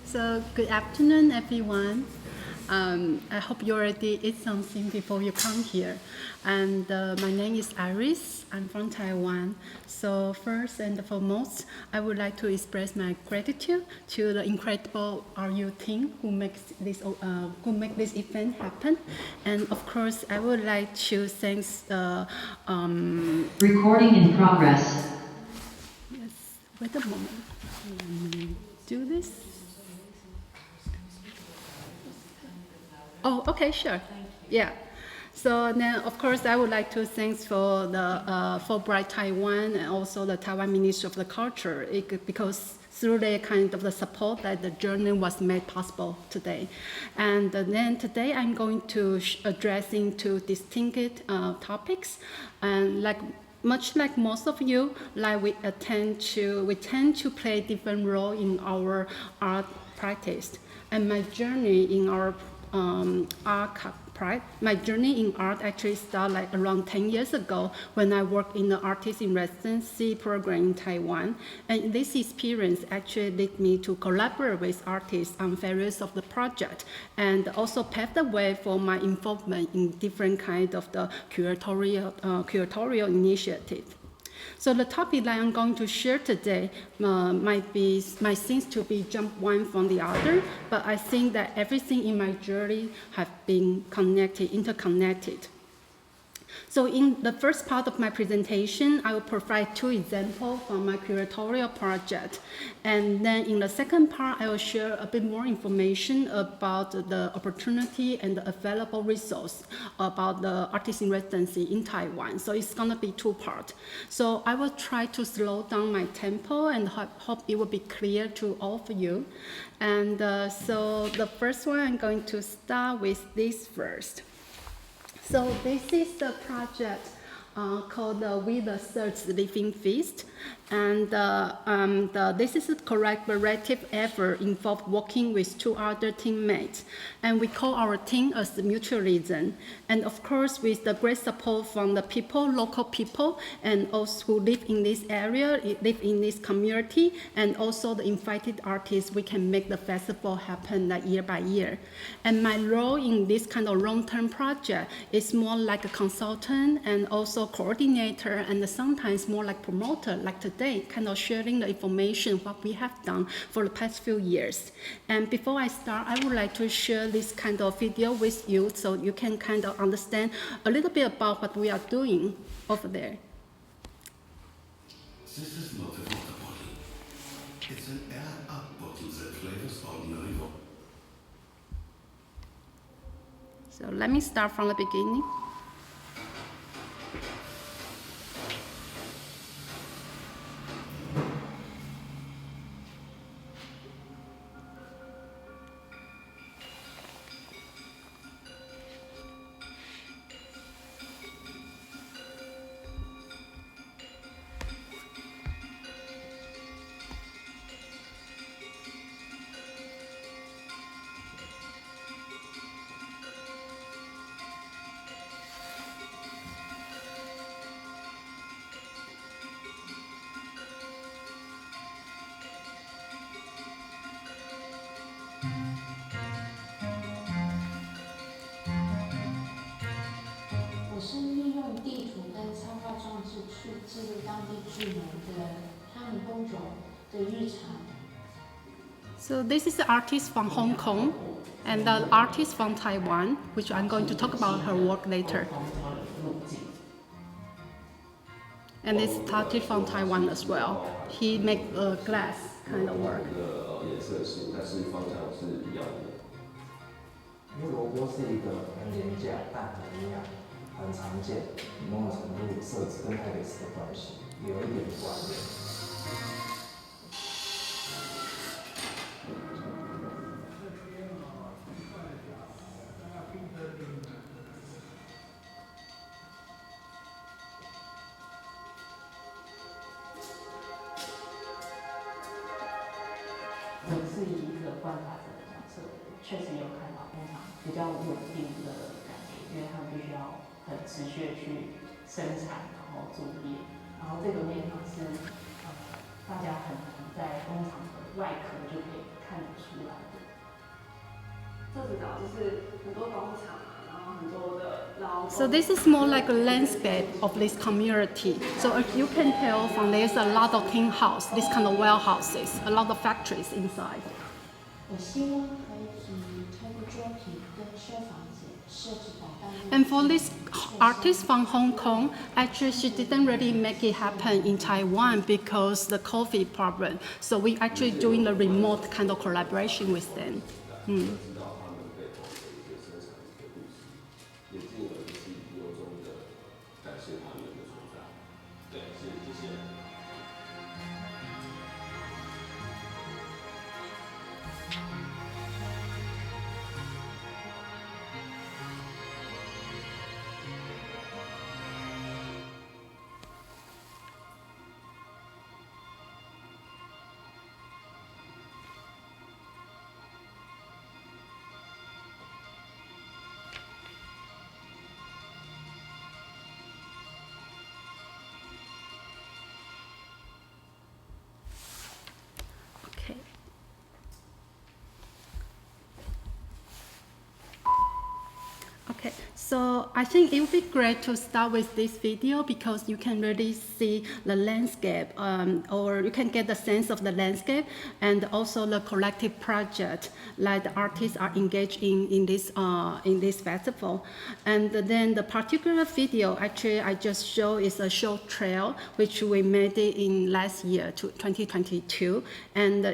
So good afternoon, everyone. I hope you already ate something before you come here. And my name is Iris. I'm from Taiwan. So first and foremost, I would like to express my gratitude to the incredible RU team who makes this event happen. And of course, I would like to thank. Recording in progress. Yes. Wait a moment. Let me do this. Oh, okay, sure. Yeah. So then, of course, I would like to thank for the Fulbright Taiwan and also the Taiwan Ministry of the Culture because through their kind of the support that the journey was made possible today. And then today I'm going to addressing two distinct topics, and much like most of you, like we tend to play different role in our art practice. And my journey in our my journey in art actually started like around 10 years ago when I worked in the artist in residency program in Taiwan. And this experience actually led me to collaborate with artists on various of the projects and also paved the way for my involvement in different kinds of the curatorial initiative. So the topic that I'm going to share today might seem to be jump one from the other, but I think that everything in my journey have been interconnected. So in the first part of my presentation, I will provide two examples from my curatorial project. And then in the second part, I will share a bit more information about the opportunity and the available resource about the artist in residency in Taiwan. So it's gonna be two parts. So I will try to slow down my tempo and hope it will be clear to all of you. And so the first one, I'm going to start with this first. So this is the project called We the Third Living Feast. And this is a collaborative effort involved working with two other teammates. And we call our team as Mutualism. And of course, with the great support from the people, local people, and also who live in this area, live in this community, and also the invited artists, we can make the festival happen like year by year. And my role in this kind of long-term project is more like a consultant and also coordinator, and sometimes more like promoter, like today, kind of sharing the information, what we have done for the past few years. And before I start, I would like to share this kind of video with you so you can kind of understand a little bit about what we are doing over there. This is not a water bottle. It's an air-up bottle that flavors ordinary water. So let me start from the beginning. So this is the artist from Hong Kong and the artist from Taiwan, which I'm going to talk about her work later. And this artist from Taiwan as well. He makes glass kind of work. 因为萝卜是一个很廉价但很营养、很常见，某种程度设置跟台北市的关系有一点关联。我是以一个观察者的角色，确实有看到工厂比较稳定的感觉，因为他们必须要很持续的去生产，然后作业，然后这个面上是大家很难在工厂的外壳就可以看得出来的。这指导就是很多工厂啊，然后很多的劳工。So this is more like a landscape of this community. So as you can tell from there's a lot of tin house, this kind of warehouses, a lot of factories inside. 我希望可以透过作品跟受访者设置导弹。And for this artist from Hong Kong, actually she didn't really make it happen in Taiwan because the COVID problem. So we actually doing the remote kind of collaboration with them. 知道他们背后的一些生产的故事，也进而就是由衷的感谢他们的存在。对，谢谢。Okay. Okay, so I think it would be great to start with this video because you can really see the landscape, or you can get the sense of the landscape and also the collective project that the artists are engaged in this festival. And then the particular video actually I just show is a short trail which we made it in last year, 2022, and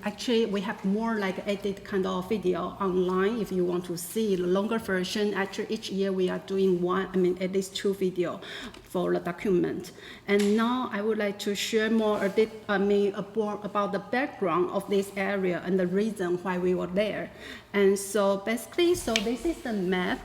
actually we have more like edit kind of video online if you want to see the longer version. Actually each year we are doing at least 2 video for the document. And now I would like to share more about the background of this area and the reason why we were there. And so basically, so this is the map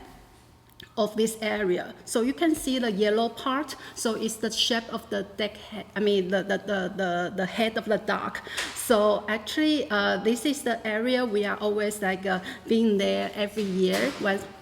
of this area. So you can see the yellow part. So it's the shape of the deck head, the head of the dock. So actually, this is the area we are always like being there every year,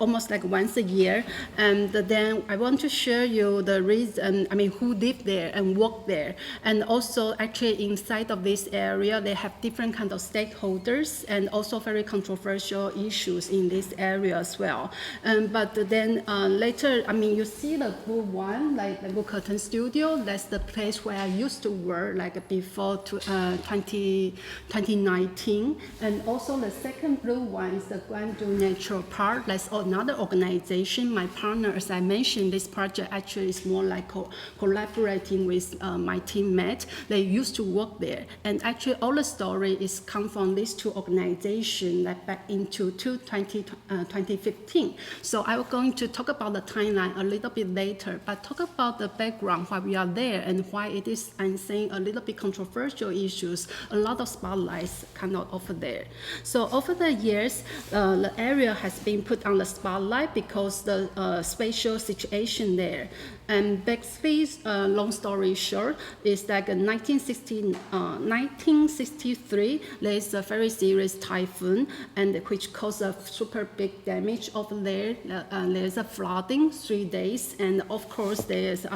almost like once a year. And then I want to show you the reason, who live there and work there. And also actually inside of this area, they have different kind of stakeholders and also very controversial issues in this area as well. But then later, you see the blue one, like the Blue Curtain Studio. That's the place where I used to work, like before 2019. And also the second blue one is the Guangzhou Natural Park. That's another organization. My partner, as I mentioned, this project actually is more like collaborating with my teammate. They used to work there. And actually all the story is come from these 2 organizations like back into 2015. So I'm going to talk about the timeline a little bit later, but talk about the background, why we are there and why it is, I'm saying, a little bit controversial issues, a lot of spotlights kind of over there. So over the years, the area has been put on the spotlight because the spatial situation there. And basically, long story short, is like in 1963, there's a very serious typhoon, and which caused a super big damage over there. There's a flooding 3 days, and of course, there's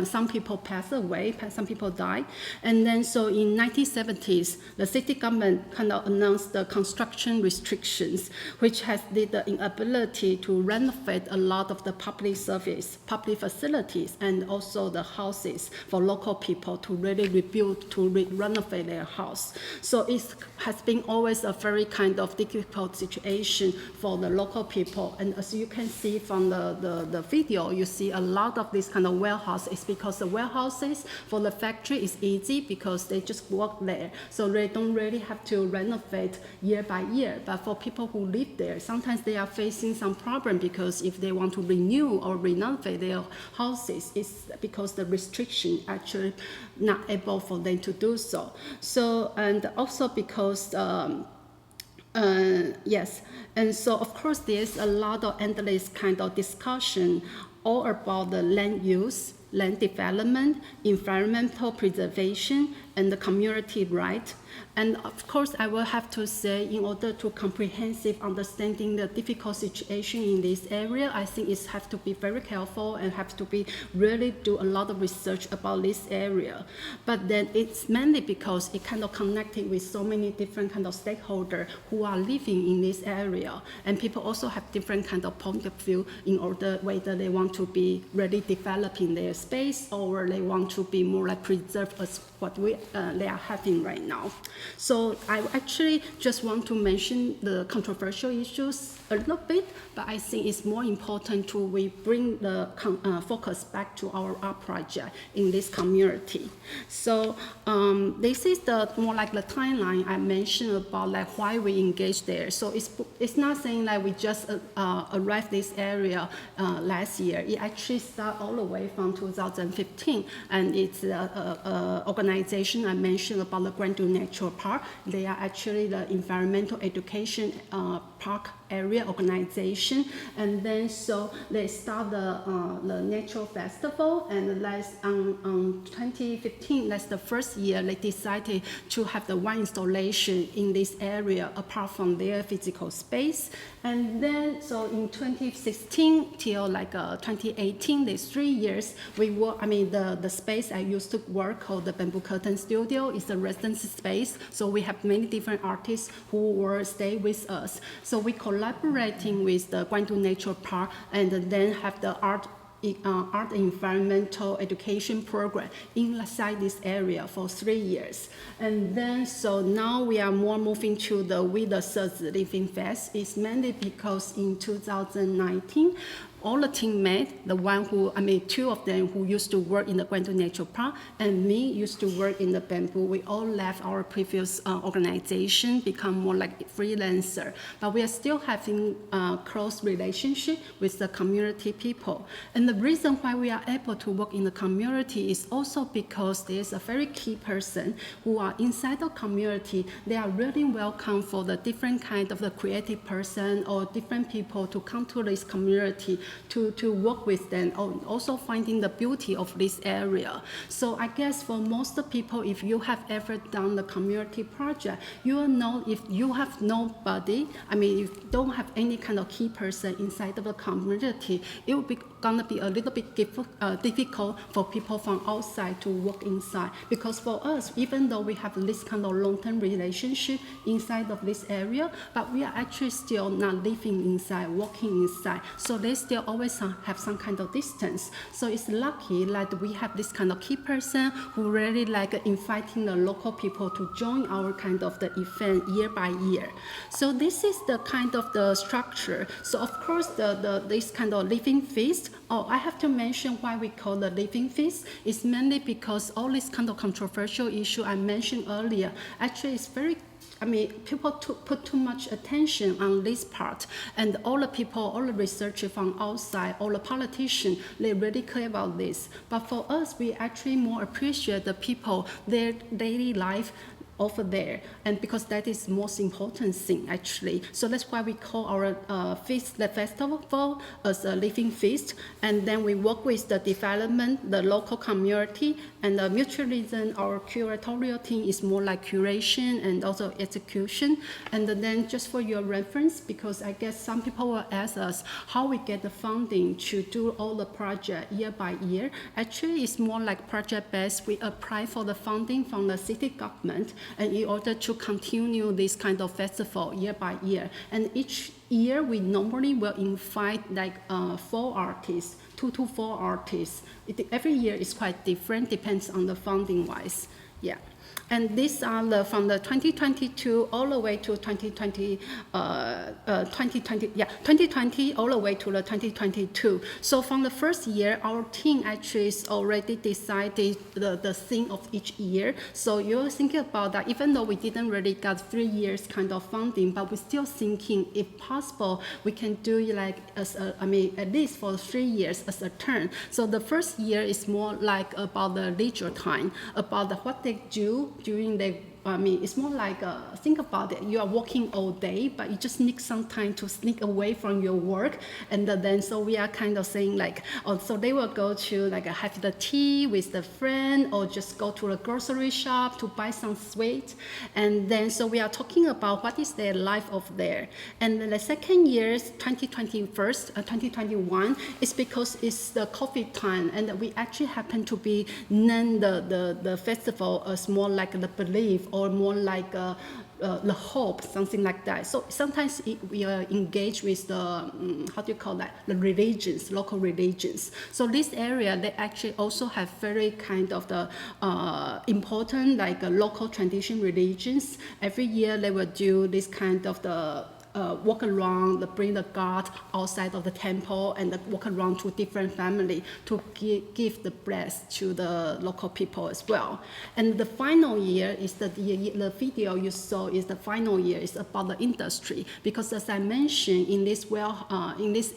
some people pass away, some people die. And then so in 1970s, the city government kind of announced the construction restrictions, which has the inability to renovate a lot of the public service, public facilities, and also the houses for local people to really rebuild, to renovate their house. So it has been always a very kind of difficult situation for the local people. And as you can see from the video, you see a lot of this kind of warehouse. It's because the warehouses for the factory is easy because they just work there. So they don't really have to renovate year by year. But for people who live there, sometimes they are facing some problem because if they want to renew or renovate their houses, it's because the restriction actually not able for them to do so. So, and also because, yes, and so of course there's a lot of endless kind of discussion all about the land use, land development, environmental preservation, and the community right. And of course, I will have to say, in order to comprehensive understanding the difficult situation in this area, I think it have to be very careful and have to be really do a lot of research about this area. But then it's mainly because it kind of connected with so many different kind of stakeholders who are living in this area, and people also have different kind of point of view in order whether they want to be really developing their space or they want to be more like preserve as what they are having right now. So I actually just want to mention the controversial issues a little bit, but I think it's more important to we bring the focus back to our art project in this community. So this is the more like the timeline I mentioned about like why we engage there. So it's not saying like we just arrived this area last year. It actually started all the way from 2015, and it's organization I mentioned about the Gwandu Natural Park. They are actually the environmental education park area organization, and then so they start the natural festival, and on 2015, that's the first year they decided to have the one installation in this area apart from their physical space. And then so in 2016 till like 2018, these 3 years we work. I mean the space I used to work called the Bamboo Curtain Studio is a residency space. So we have many different artists who will stay with us. So we collaborating with the Gwandu Nature Park, and then have the art environmental education program inside this area for 3 years. And then so now we are more moving to the With the Search Living Fest. It's mainly because in 2019, all the teammates, two of them who used to work in the Gwandu Nature Park and me used to work in the Bamboo, we all left our previous organization, become more like freelancer. But we are still having a close relationship with the community people. And the reason why we are able to work in the community is also because there's a very key person who are inside the community. They are really welcome for the different kind of the creative person or different people to come to this community to work with them, also finding the beauty of this area. So I guess for most people, if you have ever done the community project, you will know if you have nobody, if you don't have any kind of key person inside of the community, it will be gonna be a little bit difficult for people from outside to work inside. Because for us, even though we have this kind of long-term relationship inside of this area, but we are actually still not living inside, working inside. So they still always have some kind of distance. So it's lucky that we have this kind of key person who really like inviting the local people to join our kind of the event year by year. So this is the kind of the structure. So of course this kind of living feast, I have to mention why we call the living feast. It's mainly because all this kind of controversial issue I mentioned earlier, actually it's very people put too much attention on this part, and all the people, all the researchers from outside, all the politicians, they really care about this. But for us, we actually more appreciate the people, their daily life over there, and because that is most important thing actually. So that's why we call our feast, the festival, as a living feast. And then we work with the development, the local community, and the Mutualism. Our curatorial team is more like curation and also execution. And then just for your reference, because I guess some people will ask us how we get the funding to do all the project year by year. Actually, it's more like project based. We apply for the funding from the city government, and in order to continue this kind of festival year by year. And each year we normally will invite like 4 artists, 2 to 4 artists. Every year is quite different, depends on the funding wise. Yeah. And these are from the 2022 all the way to 2020 all the way to the 2022. So from the first year, our team actually is already decided the theme of each year. So you're thinking about that, even though we didn't really get 3 years kind of funding, but we're still thinking if possible, we can do like at least for 3 years as a turn. So the first year is more like about the leisure time, about what they do during their I mean, it's more like, think about it. You are working all day, but you just need some time to sneak away from your work. And then, so we are kind of saying like, oh, so they will go to like have the tea with the friend or just go to a grocery shop to buy some sweet. And then, so we are talking about what is their life over there. And then the second year, 2021, is because it's the COVID time, and we actually happen to be named the festival as more like the belief or more like the hope, something like that. So sometimes we are engaged with the, how do you call that, the religions, local religions. So this area, they actually also have very kind of the important like local tradition religions. Every year they will do this kind of the walk around, bring the God outside of the temple and walk around to different family to give the bless to the local people as well. And the final year is the video you saw is the final year is about the industry, because as I mentioned in this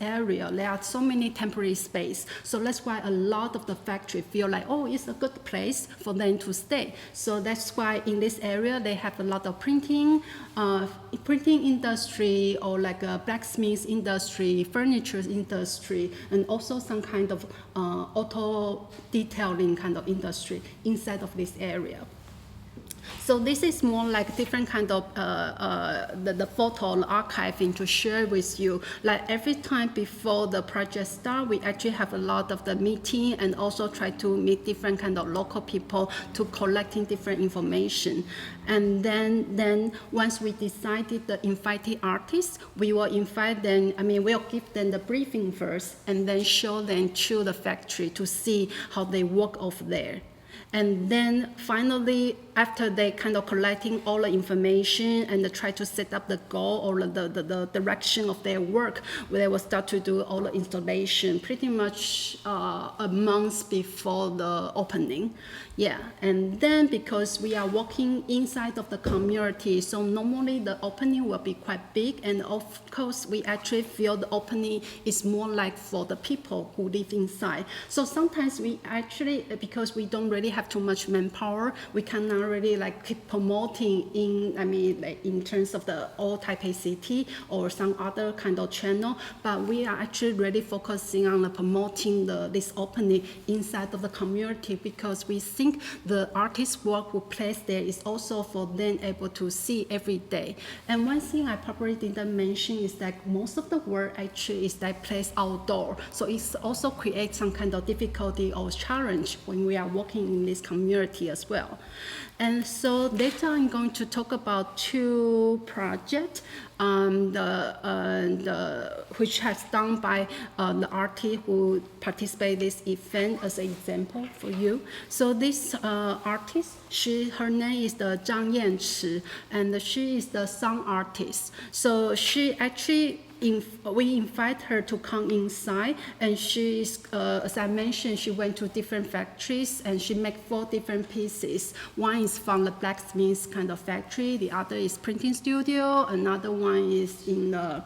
area there are so many temporary space. So that's why a lot of the factory feel like, oh, it's a good place for them to stay. So that's why in this area they have a lot of printing industry, or like a blacksmith industry, furniture industry, and also some kind of auto detailing kind of industry inside of this area. So this is more like different kind of the photo archiving to share with you. Like every time before the project start, we actually have a lot of the meeting and also try to meet different kind of local people to collecting different information. And then once we decided the invited artists, we will invite them, we'll give them the briefing first and then show them to the factory to see how they work over there. And then finally, after they kind of collecting all the information and try to set up the goal or the direction of their work, they will start to do all the installation pretty much a month before the opening. Yeah, and then because we are working inside of the community, so normally the opening will be quite big, and of course we actually feel the opening is more like for the people who live inside. So sometimes we actually, because we don't really have too much manpower, we cannot really like keep promoting in terms of the old Taipei city or some other kind of channel, but we are actually really focusing on promoting this opening inside of the community, because we think the artist's work who place there is also for them able to see every day. And one thing I probably didn't mention is that most of the work actually is that placed outdoor, so it also creates some kind of difficulty or challenge when we are working in this community as well. And so later I'm going to talk about two projects which has done by the artist who participate in this event as an example for you. So this artist, her name is the Zhang Yanchi, and she is the sound artist. So she actually we invite her to come inside, and she is, as I mentioned, she went to different factories and she made 4 different pieces. One is from the blacksmith kind of factory, the other is printing studio, another one is in the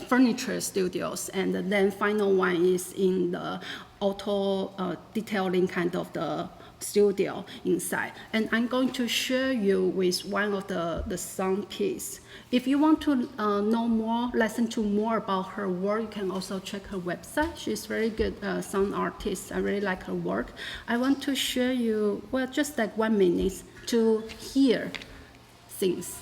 furniture studios, and then final one is in the auto detailing kind of the studio inside. And I'm going to share you with one of the sound piece. If you want to know more, listen to more about her work, you can also check her website. She's very good sound artist. I really like her work. I want to share you, well, just like 1 minute to hear things.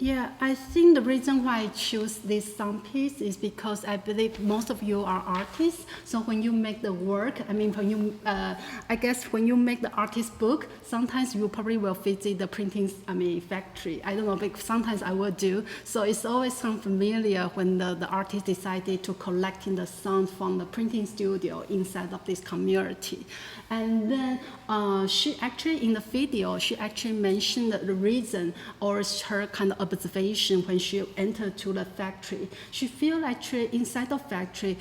Yeah, I think the reason why I choose this sound piece is because I believe most of you are artists. So when you make the work, I mean, when you, I guess when you make the artist book, sometimes you probably will visit the printing, factory. I don't know, but sometimes I will do. So it's always sound familiar when the artist decided to collecting the sound from the printing studio inside of this community. And then she actually, in the video, she actually mentioned the reason or her kind of observation when she entered to the factory. She feel actually inside the factory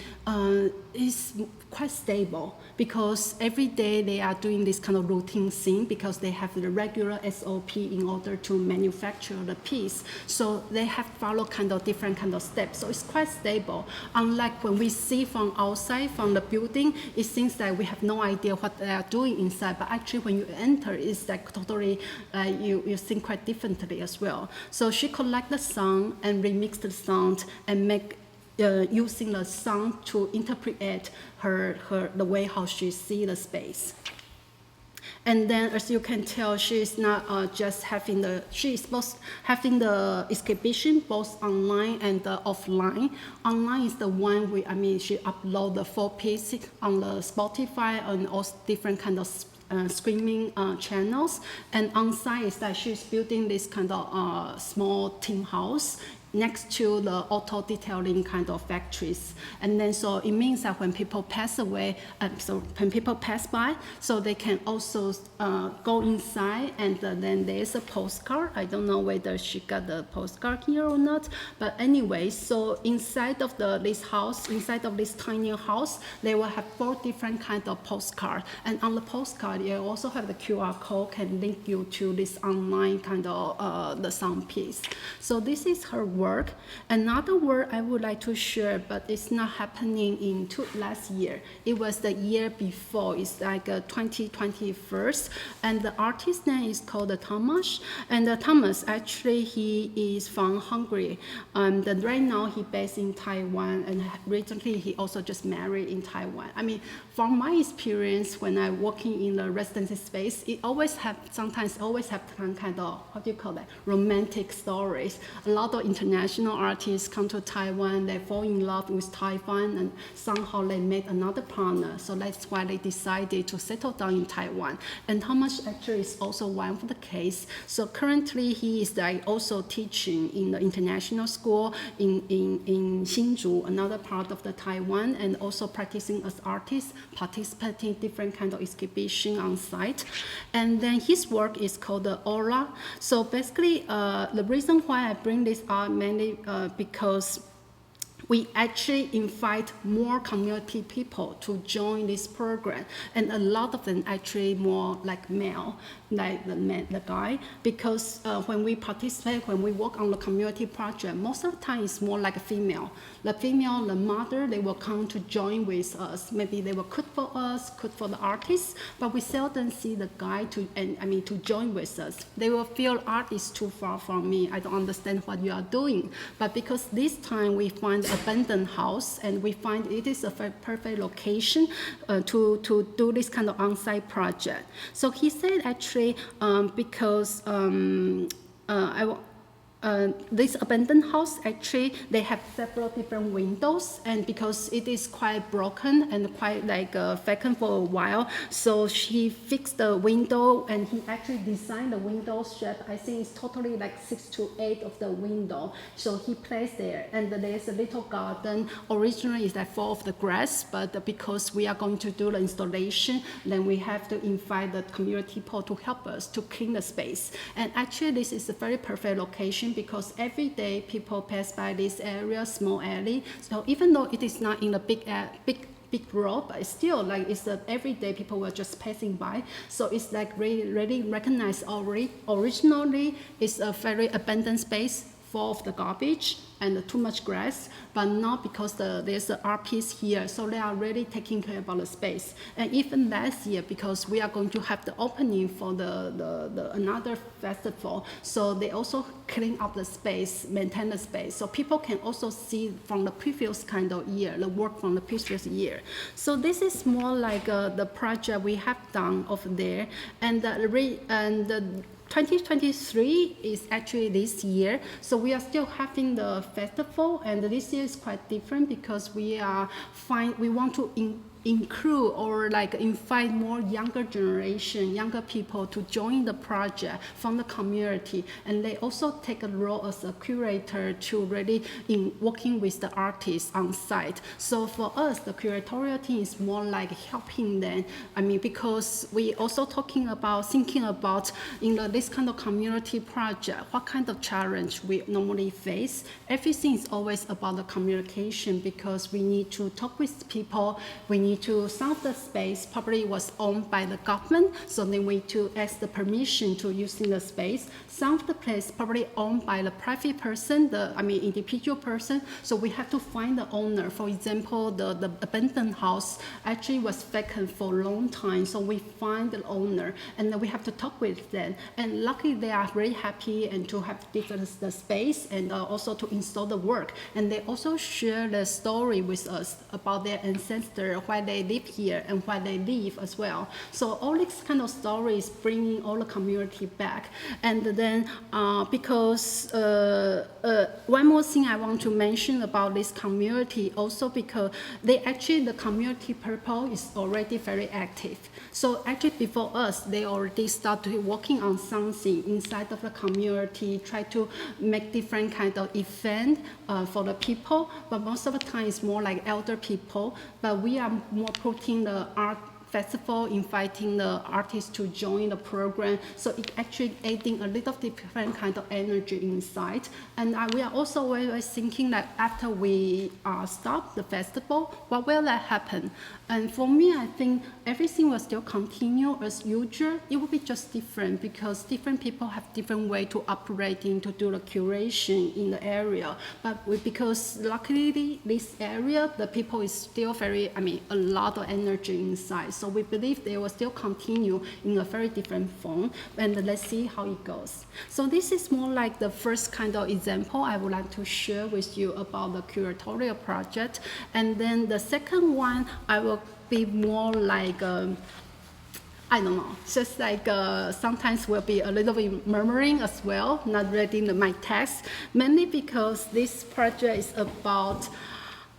is quite stable because every day they are doing this kind of routine thing because they have the regular SOP in order to manufacture the piece. So they have followed kind of different kind of steps. So it's quite stable. Unlike when we see from outside, from the building, it seems like we have no idea what they are doing inside. But actually when you enter, it's like totally, you think quite differently as well. So she collect the sound and remix the sound and make using the sound to interpret the way how she see the space. And then, as you can tell, she is not just having she is both having the exhibition both online and offline. Online is the one she upload the 4 pieces on the Spotify and also different kind of streaming channels. And on site is that she's building this kind of small team house next to the auto detailing kind of factories. And then so it means that when people pass away, when people pass by, so they can also go inside, and then there's a postcard. I don't know whether she got the postcard here or not, but anyway, so inside of this house, inside of this tiny house, they will have 4 different kind of postcards. And on the postcard, you also have the QR code can link you to this online kind of the sound piece. So this is her work. Another work I would like to share, but it's not happening in last year. It was the year before. It's like 2021, and the artist's name is called Thomas. And Thomas, actually, he is from Hungary. And right now he based in Taiwan, and recently he also just married in Taiwan. I mean, from my experience when I'm working in the residency space, it sometimes always have some kind of, what do you call that, romantic stories. A lot of international artists come to Taiwan, they fall in love with Taiwan, and somehow they make another partner. So that's why they decided to settle down in Taiwan. And Thomas actually is also one of the case. So currently he is also teaching in the international school in Hsinchu, another part of the Taiwan, and also practicing as artist, participating in different kind of exhibition on site. And then his work is called the Aura. So basically, the reason why I bring this up mainly because we actually invite more community people to join this program, and a lot of them actually more like male, like the guy, because when we participate, when we work on the community project, most of the time it's more like a female. The mother, they will come to join with us. Maybe they will cook for us, cook for the artists, but we seldom see the guy to join with us. They will feel art is too far from me. I don't understand what you are doing. But because this time we find abandoned house, and we find it is a perfect location to do this kind of on-site project. So he said actually because this abandoned house, actually, they have several different windows, and because it is quite broken and quite like vacant for a while, so she fixed the window, and he actually designed the window shape. I think it's totally like 6 to 8 of the window. So he placed there, and there's a little garden. Originally, it's like full of the grass, but because we are going to do the installation, then we have to invite the community people to help us to clean the space. And actually, this is a very perfect location, because every day people pass by this area, small alley. So even though it is not in a big road, but it's still like it's every day people were just passing by. So it's like really recognized already. Originally, it's a very abandoned space, full of the garbage and too much grass, but not because there's an art piece here, so they are really taking care about the space. And even last year, because we are going to have the opening for the another festival, so they also clean up the space, maintain the space, so people can also see from the previous kind of year, the work from the previous year. So this is more like the project we have done over there, and 2023 is actually this year, so we are still having the festival, and this year is quite different because we want to include or like invite more younger generation, younger people to join the project from the community, and they also take a role as a curator to really in working with the artists on site. So for us, the curatorial team is more like helping them. I mean, because we also thinking about this kind of community project, what kind of challenge we normally face. Everything is always about the communication because we need to talk with people, we need to some of the space probably was owned by the government, so then we need to ask the permission to using the space. Some of the place probably owned by the private person, individual person, so we have to find the owner. For example, the abandoned house actually was vacant for a long time, so we find the owner and then we have to talk with them, and luckily they are very happy and to have the space and also to install the work, and they also share the story with us about their ancestors, why they live here and why they live as well. So all these kind of stories bringing all the community back. And then because one more thing I want to mention about this community also, because the community purpose is already very active. So actually before us, they already started working on something inside of the community, try to make different kind of event for the people, but most of the time it's more like elder people. But we are more putting the art festival, inviting the artists to join the program, so it actually adding a little different kind of energy inside. And we are also always thinking that after we stop the festival, what will that happen? And for me, I think everything will still continue as usual. It will be just different because different people have different way to operating to do the curation in the area. But because luckily this area, the people is still very, a lot of energy inside. So we believe they will still continue in a very different form, and let's see how it goes. So this is more like the first kind of example I would like to share with you about the curatorial project. And then the second one, I will be more like, I don't know, just like sometimes will be a little bit murmuring as well, not reading my text, mainly because this project is about,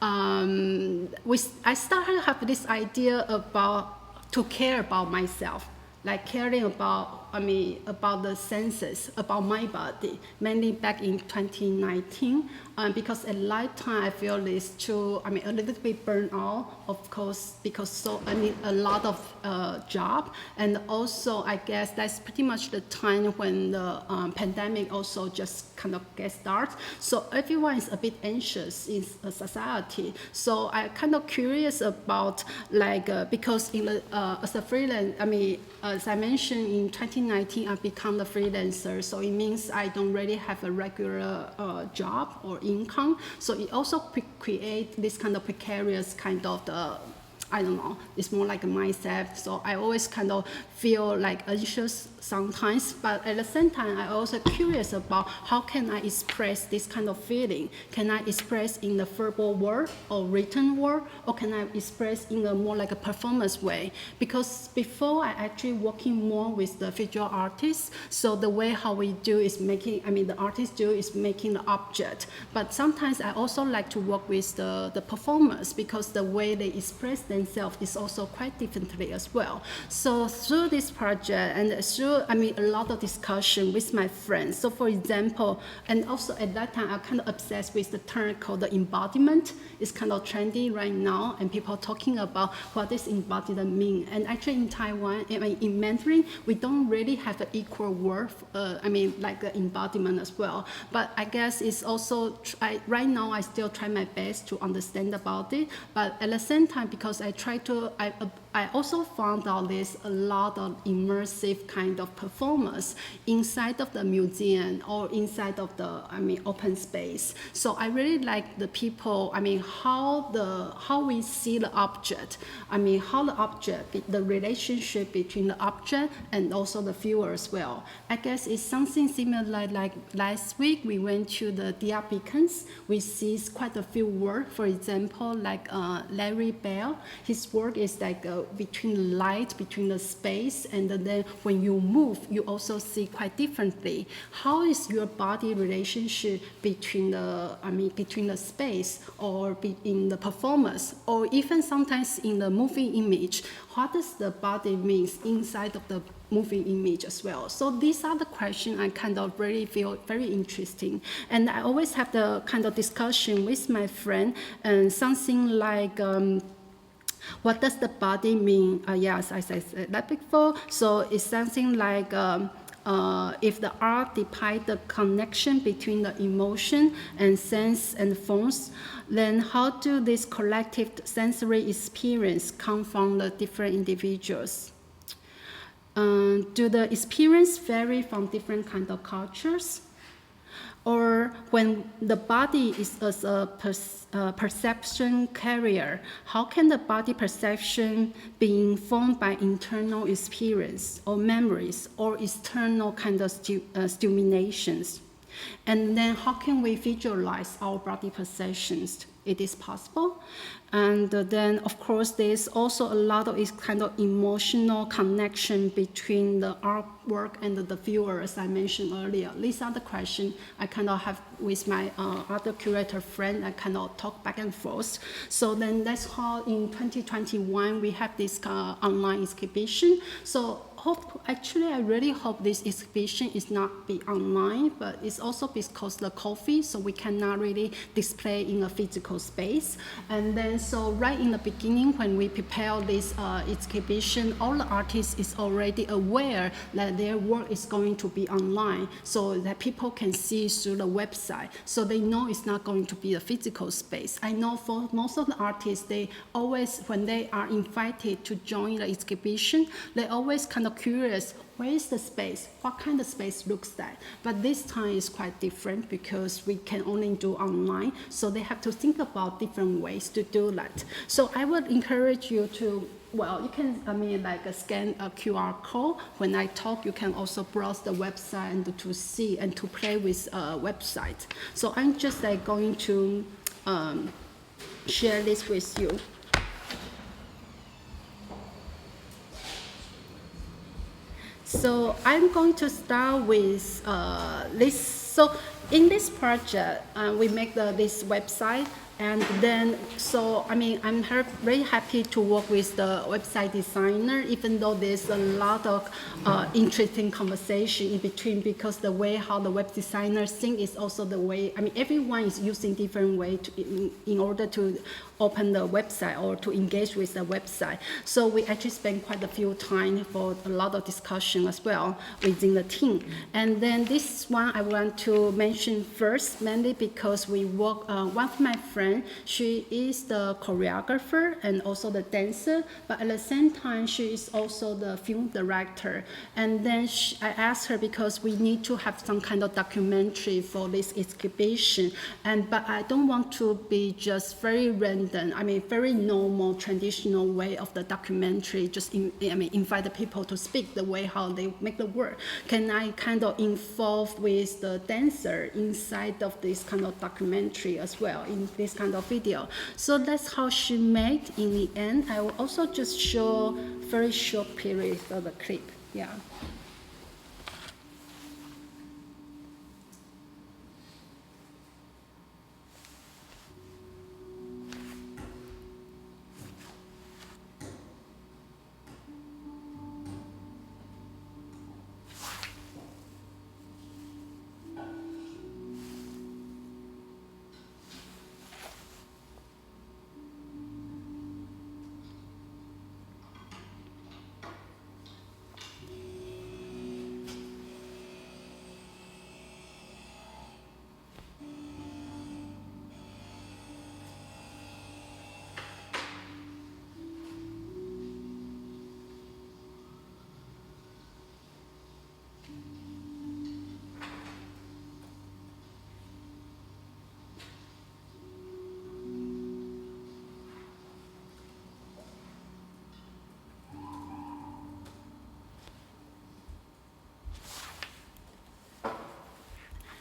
I started to have this idea about to care about myself, like caring about, about the senses, about my body, mainly back in 2019, because at lifetime I feel this too, a little bit burnt out, of course, because I need a lot of job, and also I guess that's pretty much the time when the pandemic also just kind of get started. So everyone is a bit anxious in society. So I kind of curious about because in the, as a freelance, as I mentioned in 2019, I become a freelancer. So it means I don't really have a regular job or income. So it also create this kind of precarious kind of it's more like a mindset. So I always kind of feel like anxious sometimes, but at the same time, I also curious about how can I express this kind of feeling? Can I express in the verbal word or written word, or can I express in a more like a performance way? Because before I actually working more with the visual artists, so the way how we do is making, the artists do is making the object. But sometimes I also like to work with the performers because the way they express themselves is also quite differently as well. So through this project and through a lot of discussion with my friends. So for example, and also at that time, I kind of obsessed with the term called the embodiment. It's kind of trendy right now, and people are talking about what this embodiment mean. And actually in Taiwan, in Mandarin, we don't really have an equal word, like the embodiment as well. But I guess it's also, right now I still try my best to understand about it. But at the same time, because I also found out there's a lot of immersive kind of performance inside of the museum or inside of the open space. So I really like the people, how we see the object, how the object, the relationship between the object and also the viewer as well. I guess it's something similar like last week we went to the DR Beacons. We see quite a few work, for example, like Larry Bell. His work is like between the light, between the space, and then when you move, you also see quite differently. How is your body relationship between the space or in the performance, or even sometimes in the moving image? What does the body mean inside of the moving image as well? So these are the questions I kind of really feel very interesting. And I always have the kind of discussion with my friend, and something like, what does the body mean? Yes, as I said that before. So it's something like, if the art depicts the connection between the emotion and sense and forms, then how do this collective sensory experience come from the different individuals? Do the experience vary from different kind of cultures? Or when the body is as a perception carrier, how can the body perception be informed by internal experience or memories or external kind of stimulations? And then how can we visualize our body perceptions? It is possible. And then, of course, there's also a lot of this kind of emotional connection between the artwork and the viewer, as I mentioned earlier. These are the questions I kind of have with my other curator friend. I kind of talk back and forth. So then that's how in 2021 we have this online exhibition. So I really hope this exhibition is not be online, but it's also because the COVID, so we cannot really display in a physical space. And then, so right in the beginning, when we prepare this exhibition, all the artists is already aware that their work is going to be online, so that people can see through the website, so they know it's not going to be a physical space. I know for most of the artists, they always, when they are invited to join the exhibition, they always kind of curious, where is the space? What kind of space looks like? But this time is quite different because we can only do online, so they have to think about different ways to do that. So I would encourage you to, well, you can, scan a QR code. When I talk, you can also browse the website and to see and to play with website. So I'm just going to share this with you. So I'm going to start with this. So in this project, we make this website. And then, so, I'm very happy to work with the website designer, even though there's a lot of interesting conversation in between, because the way how the web designers think is also the way, everyone is using different way in order to open the website or to engage with the website. So we actually spend quite a few time for a lot of discussion as well within the team. And then this one I want to mention first, mainly because we work, one of my friends, she is the choreographer and also the dancer, but at the same time, she is also the film director. And then I asked her, because we need to have some kind of documentary for this exhibition, but I don't want to be just very random, very normal, traditional way of the documentary, just invite the people to speak the way how they make the work. Can I kind of involve with the dancer inside of this kind of documentary as well, in this kind of video? So that's how she made in the end. I will also just show very short period of the clip. Yeah.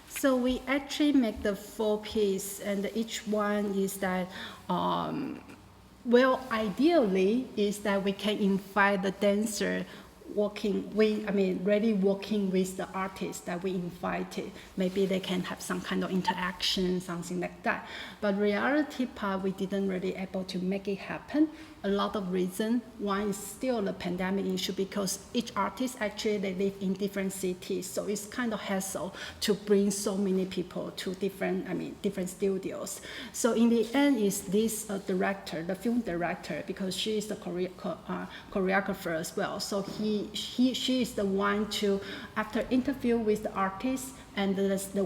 So we actually make the 4 pieces, and each one is that Well, ideally is that we can invite the dancer really working with the artist that we invited. Maybe they can have some kind of interaction, something like that. But reality part, we didn't really able to make it happen. A lot of reasons. One is still the pandemic issue because each artist actually they live in different cities, so it's kind of hassle to bring so many people to different studios. So in the end, is this director, the film director, because she is the choreographer as well. So she is the one to, after interview with the artist and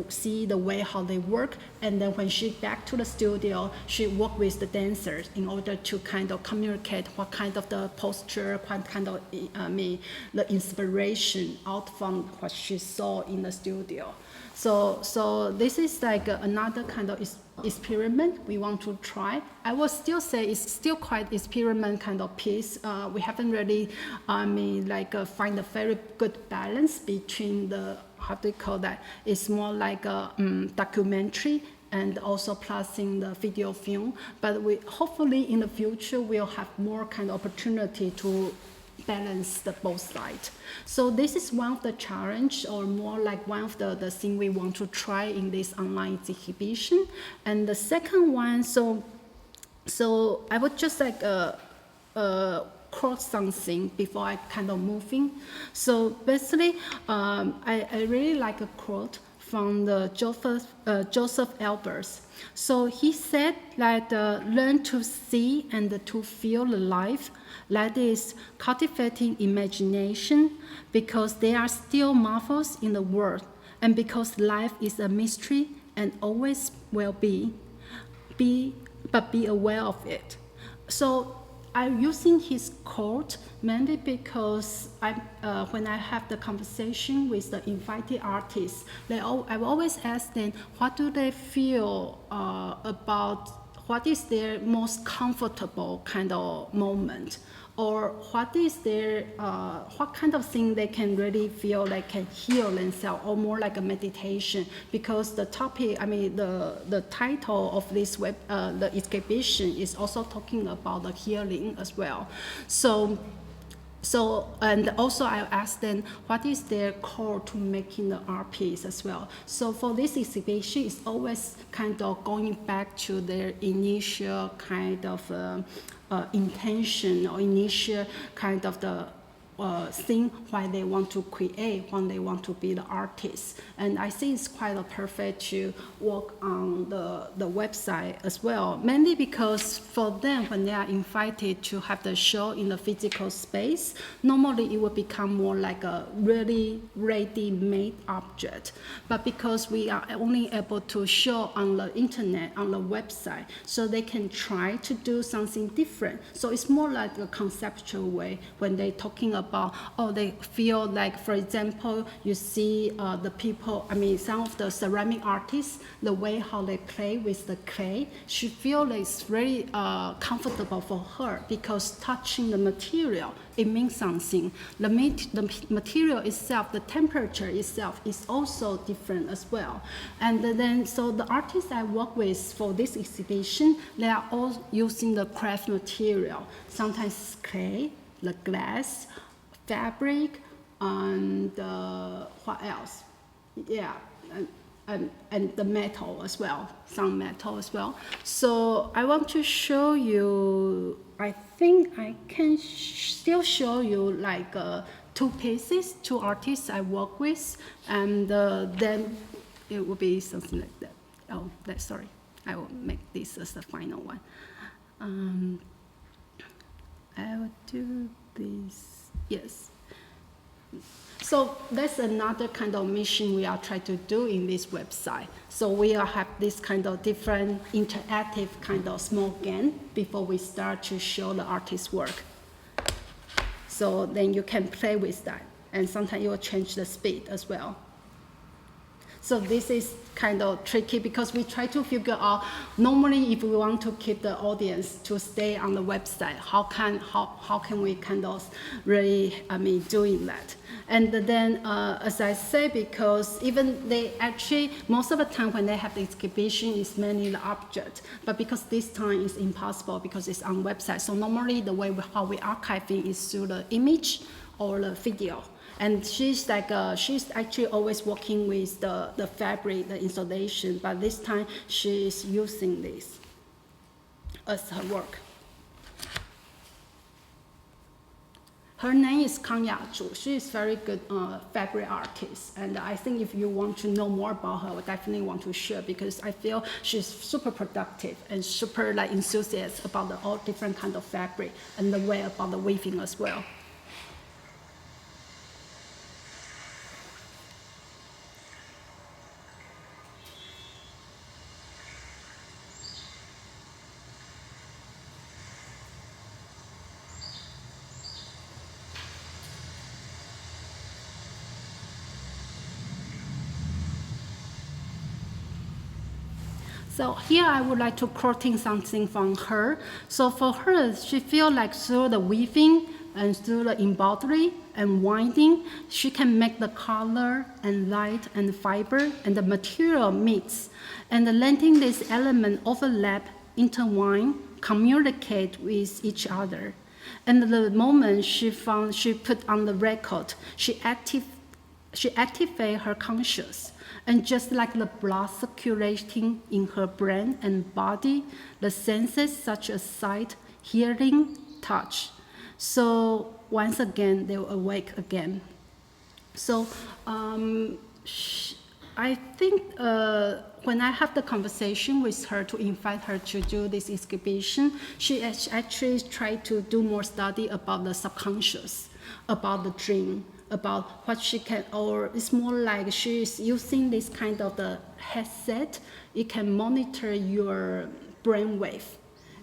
see the way how they work, and then when she back to the studio, she work with the dancers in order to kind of communicate what kind of the posture, what kind of the inspiration out from what she saw in the studio. So this is like another kind of experiment we want to try. I will still say it's still quite experiment kind of piece. We haven't really, find a very good balance between the, how do you call that? It's more like a documentary and also plus in the video film. But we hopefully in the future we'll have more kind of opportunity to balance the both sides. So this is one of the challenge, or more like one of the thing we want to try in this online exhibition. And the second one, so I would just like quote something before I kind of moving. So basically, I really like a quote from the Joseph Albers. So he said that learn to see and to feel the life, that is cultivating imagination, because there are still marvels in the world, and because life is a mystery and always will be, but be aware of it. So I'm using his quote mainly because when I have the conversation with the invited artists, I've always asked them, what do they feel about, what is their most comfortable kind of moment? Or what is their, what kind of thing they can really feel like can heal themselves, or more like a meditation? Because the topic, the title of this the exhibition is also talking about the healing as well. So and also I asked them what is their core to making the art piece as well. So for this exhibition, it's always kind of going back to their initial kind of intention, or initial kind of the thing why they want to create, when they want to be the artist. And I think it's quite perfect to work on the website as well, mainly because for them, when they are invited to have the show in the physical space, normally it will become more like a really ready-made object. But because we are only able to show on the internet, on the website, so they can try to do something different. So it's more like a conceptual way when they're talking about, they feel like, for example, you see the people, some of the ceramic artists, the way how they play with the clay, she feels like it's very comfortable for her, because touching the material, it means something. The material itself, the temperature itself is also different as well. And then, so the artists I work with for this exhibition, they are all using the craft material. Sometimes clay, the glass, fabric, and what else? Yeah, and the metal as well, some metal as well. So I want to show you, I think I can still show you like two pieces, two artists I work with, and then it will be something like that. Sorry, I will make this as the final one. I will do this. Yes. So that's another kind of mission we are trying to do in this website. So we will have this kind of different interactive kind of small game before we start to show the artist's work. So then you can play with that, and sometimes it will change the speed as well. So this is kind of tricky because we try to figure out, normally if we want to keep the audience to stay on the website, how can we kind of really, doing that? And then, as I say, because even they actually, most of the time when they have the exhibition, it's mainly the object. But because this time it's impossible because it's on website. So normally the way how we archiving is through the image or the video. And she's actually always working with the fabric, the installation, but this time she's using this as her work. Her name is Kang Ya-Zhu. She is very good fabric artist, and I think if you want to know more about her, I definitely want to share because I feel she's super productive and super enthusiastic about all different kind of fabric and the way about the weaving as well. So here I would like to quoting something from her. So for her, she feels like through the weaving and through the embroidery and winding, she can make the color and light and fiber and the material mix. And letting this element overlap, intertwine, communicate with each other. And the moment she put on the record, she activate her conscious. And just like the blood circulating in her brain and body, the senses such as sight, hearing, touch. So once again, they will awake again. So I think when I have the conversation with her to invite her to do this exhibition, she actually tried to do more study about the subconscious, about the dream, about what she can, or it's more like she's using this kind of the headset. It can monitor your brainwave,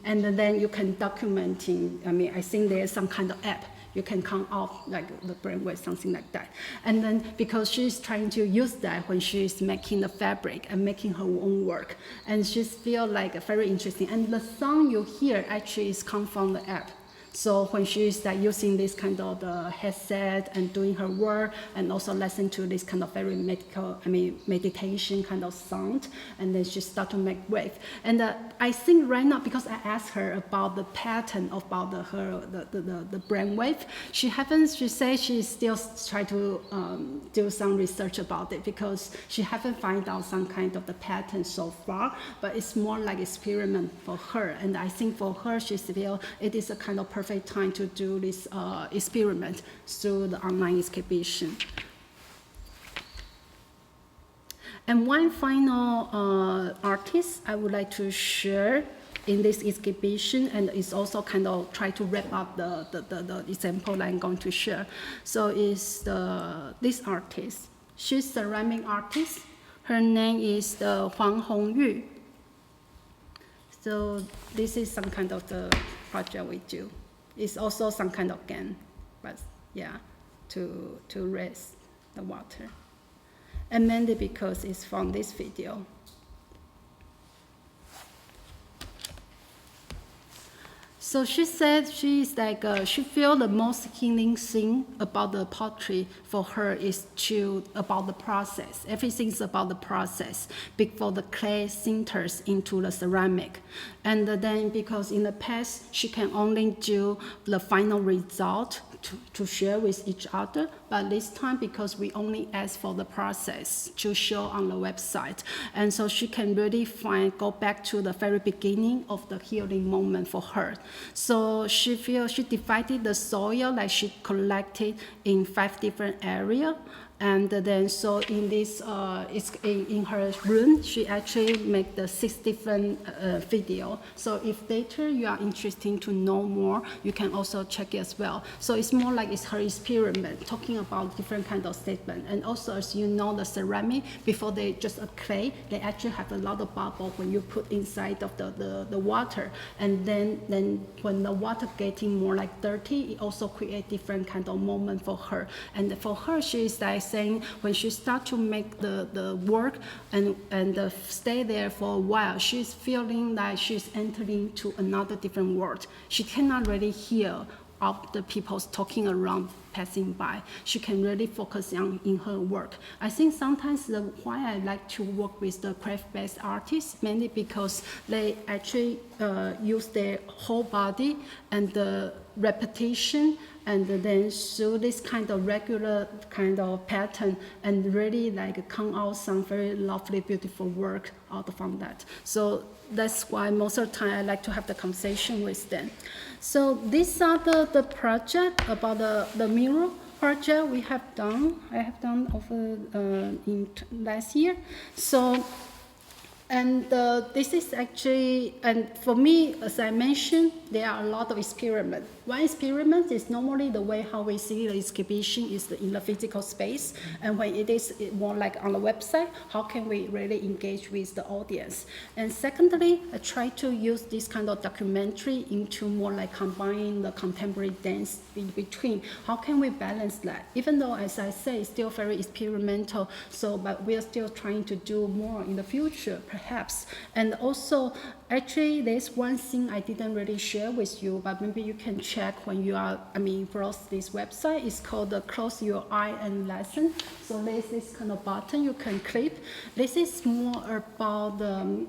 and then you can documenting. I mean, I think there's some kind of app you can count off like the brainwave, something like that. And then because she's trying to use that when she's making the fabric and making her own work, and she feel like very interesting. And the sound you hear actually is come from the app. So when she's using this kind of the headset and doing her work, and also listen to this kind of very meditation kind of sound, and then she start to make wave. And I think right now, because I asked her about the pattern about the brainwave, she said she still try to do some research about it because she haven't find out some kind of the pattern so far, but it's more like experiment for her. And I think for her, she feel it is a kind of perfect time to do this experiment through the online exhibition. And one final artist I would like to share in this exhibition, and it's also kind of try to wrap up the example that I'm going to share. So is this artist. She's a ceramic artist. Her name is Huang Hongyu. So this is some kind of the project we do. It's also some kind of game, but yeah, to raise the water. And mainly because it's from this video. So she said she's she feel the most healing thing about the pottery for her is about the process. Everything's about the process before the clay sinters into the ceramic. And then because in the past, she can only do the final result to share with each other, but this time because we only ask for the process to show on the website, and so she can really go back to the very beginning of the healing moment for her. So she divided the soil that she collected in 5 different areas. And then so in this, in her room, she actually made the 6 different video. So if later you are interested to know more, you can also check it as well. So it's more like it's her experiment, talking about different kind of statement. And also, as you know, the ceramic, before they just a clay, they actually have a lot of bubble when you put inside of the water. And then when the water getting more like dirty, it also create different kind of moment for her. And for her, she is saying when she start to make the work and stay there for a while, she's feeling like she's entering to another different world. She cannot really hear of the people talking around passing by. She can really focus on in her work. I think sometimes why I like to work with the craft-based artists, mainly because they actually use their whole body and the repetition, and then through this kind of regular kind of pattern, and really like come out some very lovely, beautiful work out from that. So that's why most of the time I like to have the conversation with them. So these are the project about the mural project we have done. I have done over in last year. So. And this is actually, and for me, as I mentioned, there are a lot of experiments. One experiment is normally the way how we see the exhibition is in the physical space, and when it is more like on the website, how can we really engage with the audience? And secondly, I try to use this kind of documentary into more like combining the contemporary dance in between. How can we balance that? Even though, as I say, it's still very experimental, so but we are still trying to do more in the future, perhaps. And also, actually, there's one thing I didn't really share with you, but maybe you can check when you are, browse this website. It's called the Close Your Eye and Lesson. So there's this kind of button you can click. This is more about the,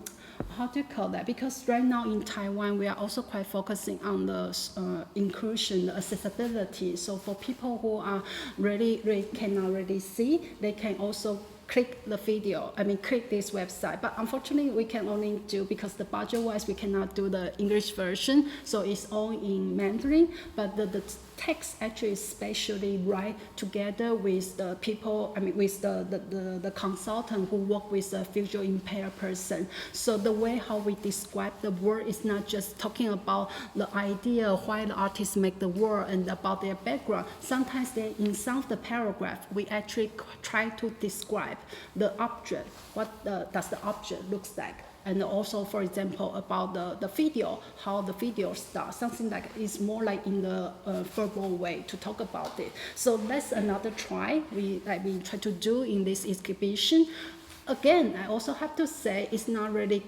how do you call that? Because right now in Taiwan, we are also quite focusing on the inclusion, the accessibility. So for people who are really cannot really see, they can also click the video, click this website. But unfortunately, we can only do, because the budget-wise, we cannot do the English version, so it's all in Mandarin, but the text actually is specially write together with the people, with the consultant who work with a visually impaired person. So the way how we describe the work is not just talking about the idea why the artists make the work and about their background. Sometimes they, in some of the paragraph, we actually try to describe the object, what does the object looks like. And also, for example, about the video, how the video starts, something like is more like in the verbal way to talk about it. So that's another try we try to do in this exhibition. Again, I also have to say it's not really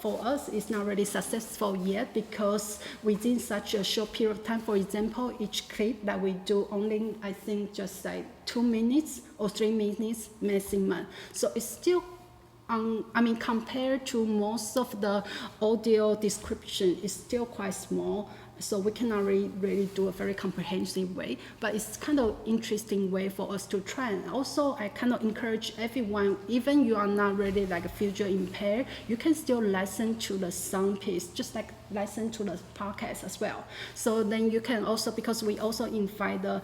for us, it's not really successful yet, because within such a short period of time, for example, each clip that we do only, I think, just like 2 minutes or 3 minutes maximum. So it's still compared to most of the audio description, it's still quite small. So we cannot really do a very comprehensive way, but it's kind of interesting way for us to try. And also, I kind of encourage everyone, even you are not really like visually impaired, you can still listen to the sound piece, just like listen to the podcast as well. So then you can also, because we also invite the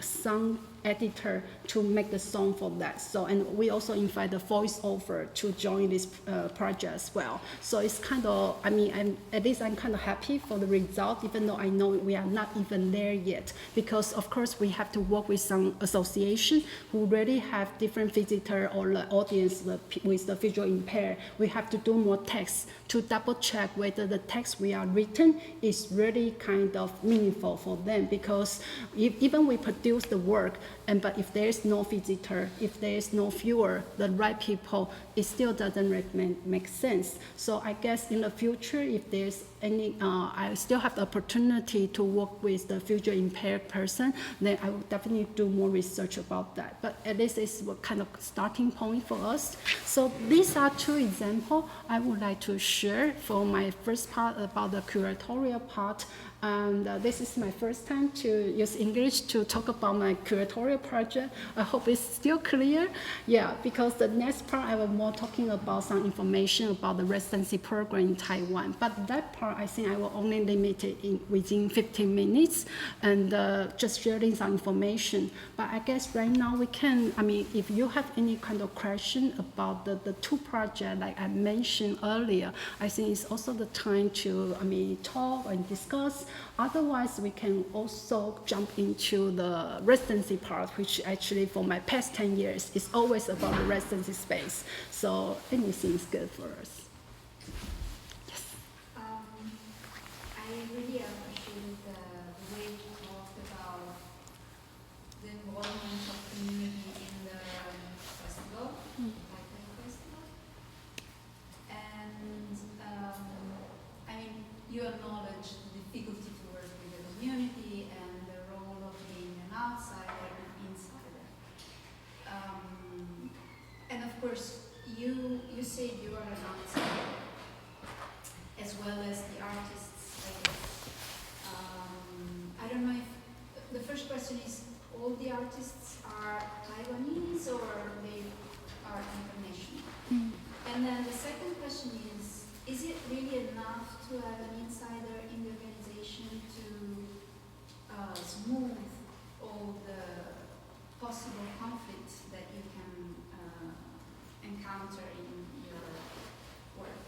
sound editor to make the song for that. So, and we also invite the voiceover to join this project as well. So it's kind of, at least I'm kind of happy for the result, even though I know we are not even there yet. Because of course we have to work with some association who really have different visitor or the audience with the visual impaired. We have to do more text to double check whether the text we are written is really kind of meaningful for them. Because even we produce the work, but if there is no visitor, if there is no viewer, the right people, it still doesn't make sense. So I guess in the future, if there's any, I still have the opportunity to work with the visually impaired person, then I will definitely do more research about that. But at least it's what kind of starting point for us. So these are 2 examples I would like to share for my first part about the curatorial part. And this is my first time to use English to talk about my curatorial project. I hope it's still clear. Yeah, because the next part I will more talking about some information about the residency program in Taiwan. But that part, I think I will only limit it within 15 minutes and just sharing some information. But I guess right now we can, if you have any kind of question about the 2 projects like I mentioned earlier, I think it's also the time to, talk and discuss. Otherwise, we can also jump into the residency part, which actually for my past 10 years is always about the residency space. So anything is good for us. Yes. I really appreciate the way you talked about the involvement of community in the festival, Taipei Festival. And you acknowledge the difficulty to work with the community And of course, you said you are an outsider, as well as the artists, I guess. I don't know if the first question is, all the artists are Taiwanese or they are international? And then the second question is it really enough to have an insider in the organization to smooth all the possible conflicts that you can encounter in your work?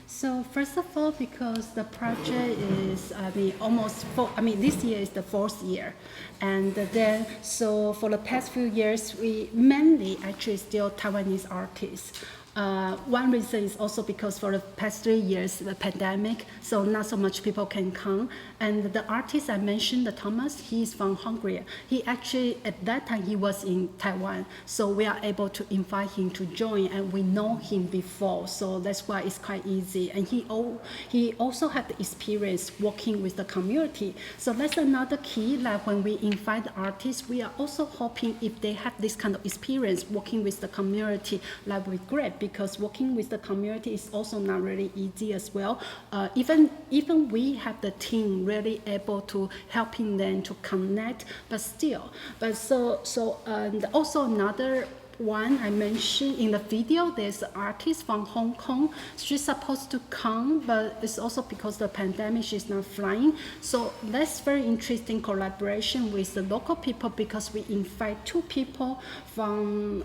So first of all, because the project is, this year is the 4th year, and then so for the past few years, we mainly actually still Taiwanese artists. One reason is also because for the past 3 years, the pandemic, so not so much people can come. And the artist I mentioned, the Thomas, he's from Hungary. He actually, at that time, he was in Taiwan. So we are able to invite him to join, and we know him before. So that's why it's quite easy. And he also had the experience working with the community. So that's another key, like when we invite the artists, we are also hoping if they have this kind of experience working with the community, like with great, because working with the community is also not really easy as well. Even we have the team really able to helping them to connect, but and also another one I mentioned in the video, there's an artist from Hong Kong. She's supposed to come, but it's also because the pandemic, she's not flying. So that's very interesting collaboration with the local people, because we invite 2 people from,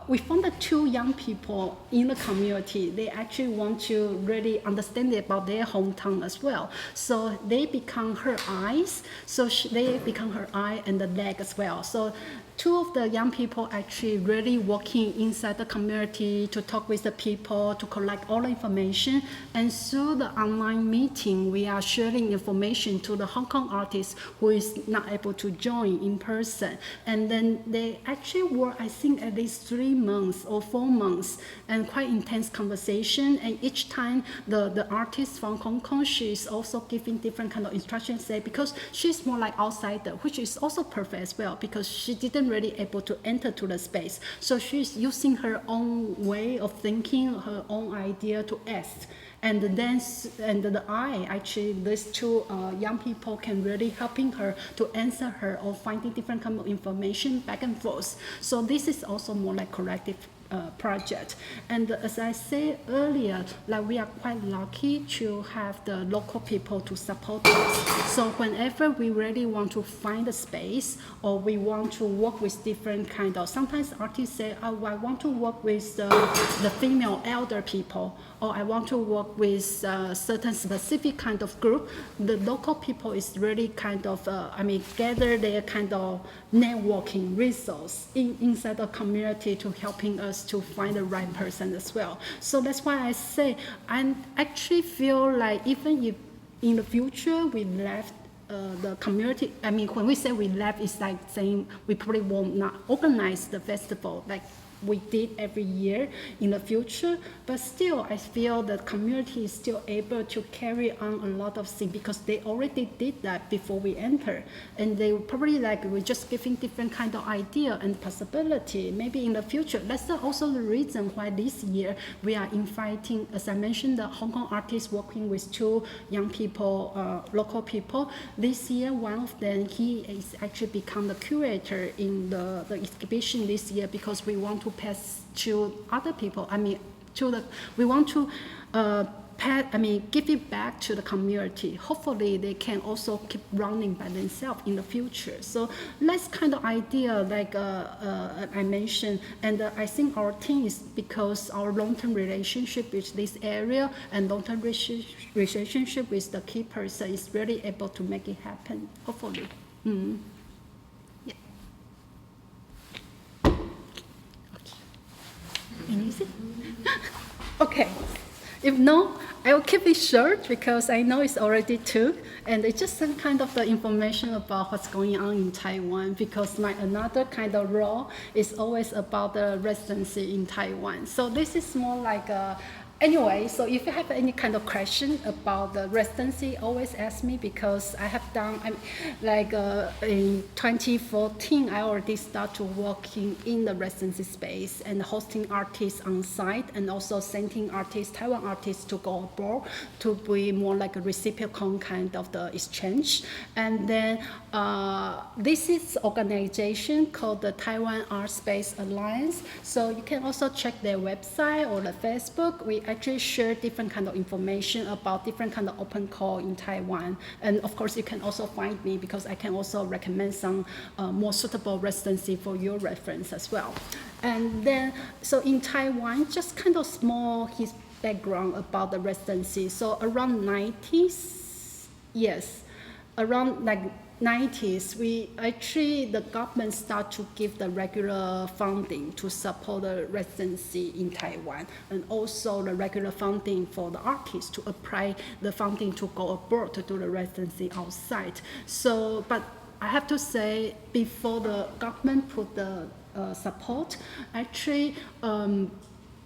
we found the 2 young people in the community. They actually want to really understand about their hometown as well. So they become her eyes. So they become her eye and the leg as well. So 2 of the young people actually really working inside the community to talk with the people, to collect all the information. And through the online meeting, we are sharing information to the Hong Kong artists who is not able to join in person. And then they actually work, I think, at least 3 months or 4 months, and quite intense conversation. And each time the artist from Hong Kong, she is also giving different kind of instructions, say, because she's more like outsider, which is also perfect as well, because she didn't really able to enter to the space. So she's using her own way of thinking, her own idea to ask. And then, and the eye, actually, these 2 young people can really helping her to answer her or finding different kind of information back and forth. So this is also more like collective project. And as I said earlier, like we are quite lucky to have the local people to support us. So whenever we really want to find a space, or we want to work with different kind of, sometimes artists say, oh, I want to work with the female elder people, or I want to work with certain specific kind of group. The local people is really kind of, gather their kind of networking resource inside the community to helping us to find the right person as well. So that's why I say, I actually feel like even if in the future we left the community, when we say we left, it's like saying we probably will not organize the festival like we did every year in the future, but still I feel the community is still able to carry on a lot of things, because they already did that before we enter, and they probably we're just giving different kind of idea and possibility maybe in the future. That's also the reason why this year we are inviting, as I mentioned, the Hong Kong artists working with 2 young people, local people. This year one of them, he is actually become the curator in the exhibition this year, because we want to pass to other people. We want to give it back to the community. Hopefully they can also keep running by themselves in the future. So that's kind of idea I mentioned. And I think our team is, because our long-term relationship with this area and long-term relationship with the key person, is really able to make it happen, hopefully. Anything? Okay. If no, I will keep it short, because I know it's already 2, and it's just some kind of the information about what's going on in Taiwan, because my another kind of role is always about the residency in Taiwan. So this is more like Anyway, so if you have any kind of question about the residency, always ask me, because I have done, in 2014, I already started working in the residency space and hosting artists on site, and also sending artists, Taiwan artists, to go abroad to be more like a reciprocal kind of the exchange. And then this is organization called the Taiwan Art Space Alliance. So you can also check their website or the Facebook. We actually share different kind of information about different kind of open call in Taiwan. And of course, you can also find me, because I can also recommend some more suitable residency for your reference as well. And then, so in Taiwan, just kind of small his background about the residency. So around 90s, yes, around like 90s, the government start to give the regular funding to support the residency in Taiwan, and also the regular funding for the artists to apply the funding to go abroad to do the residency outside. So, but I have to say, before the government put the support, actually,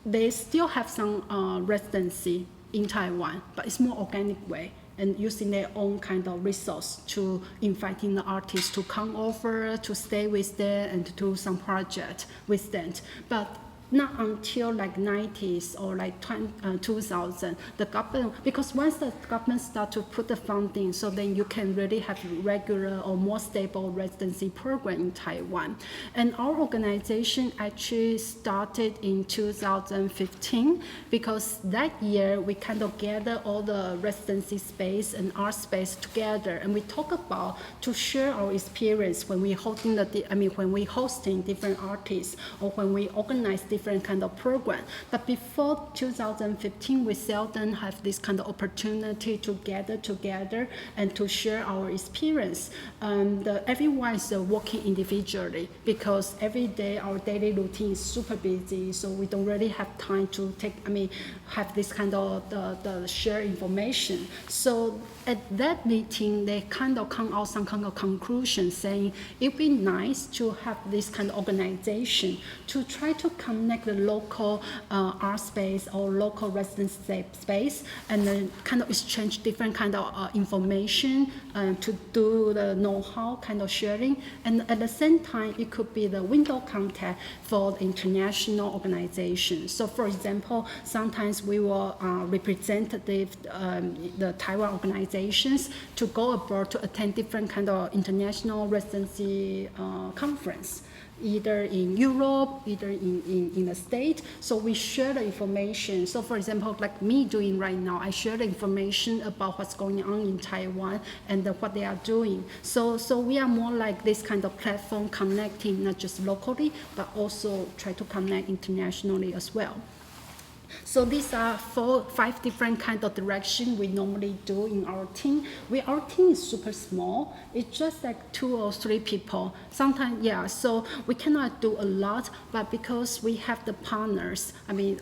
they still have some residency in Taiwan, but it's more organic way, and using their own kind of resource to inviting the artists to come over, to stay with them, and to do some project with them. But not until like 90s or like 2000, the government, because once the government start to put the funding, so then you can really have regular or more stable residency program in Taiwan. And our organization actually started in 2015, because that year we kind of gather all the residency space and art space together, and we talk about to share our experience when we hosting when we hosting different artists, or when we organize different kind of program. But before 2015, we seldom have this kind of opportunity to gather together and to share our experience. And everyone is working individually, because every day our daily routine is super busy, so we don't really have time to have this kind of the share information. So at that meeting, they kind of come out some kind of conclusion saying it'd be nice to have this kind of organization to try to connect the local art space or local residence space, and then kind of exchange different kind of information to do the know-how kind of sharing. And at the same time, it could be the window contact for the international organizations. So for example, sometimes we will represent the Taiwan organizations to go abroad to attend different kind of international residency conference, either in Europe, either in the States. So we share the information. So for example, like me doing right now, I share the information about what's going on in Taiwan and what they are doing. So we are more like this kind of platform, connecting not just locally, but also try to connect internationally as well. So these are 5 different kind of direction we normally do in our team. Our team is super small. It's just like 2 or 3 people. Sometimes, yeah, so we cannot do a lot, but because we have the partners,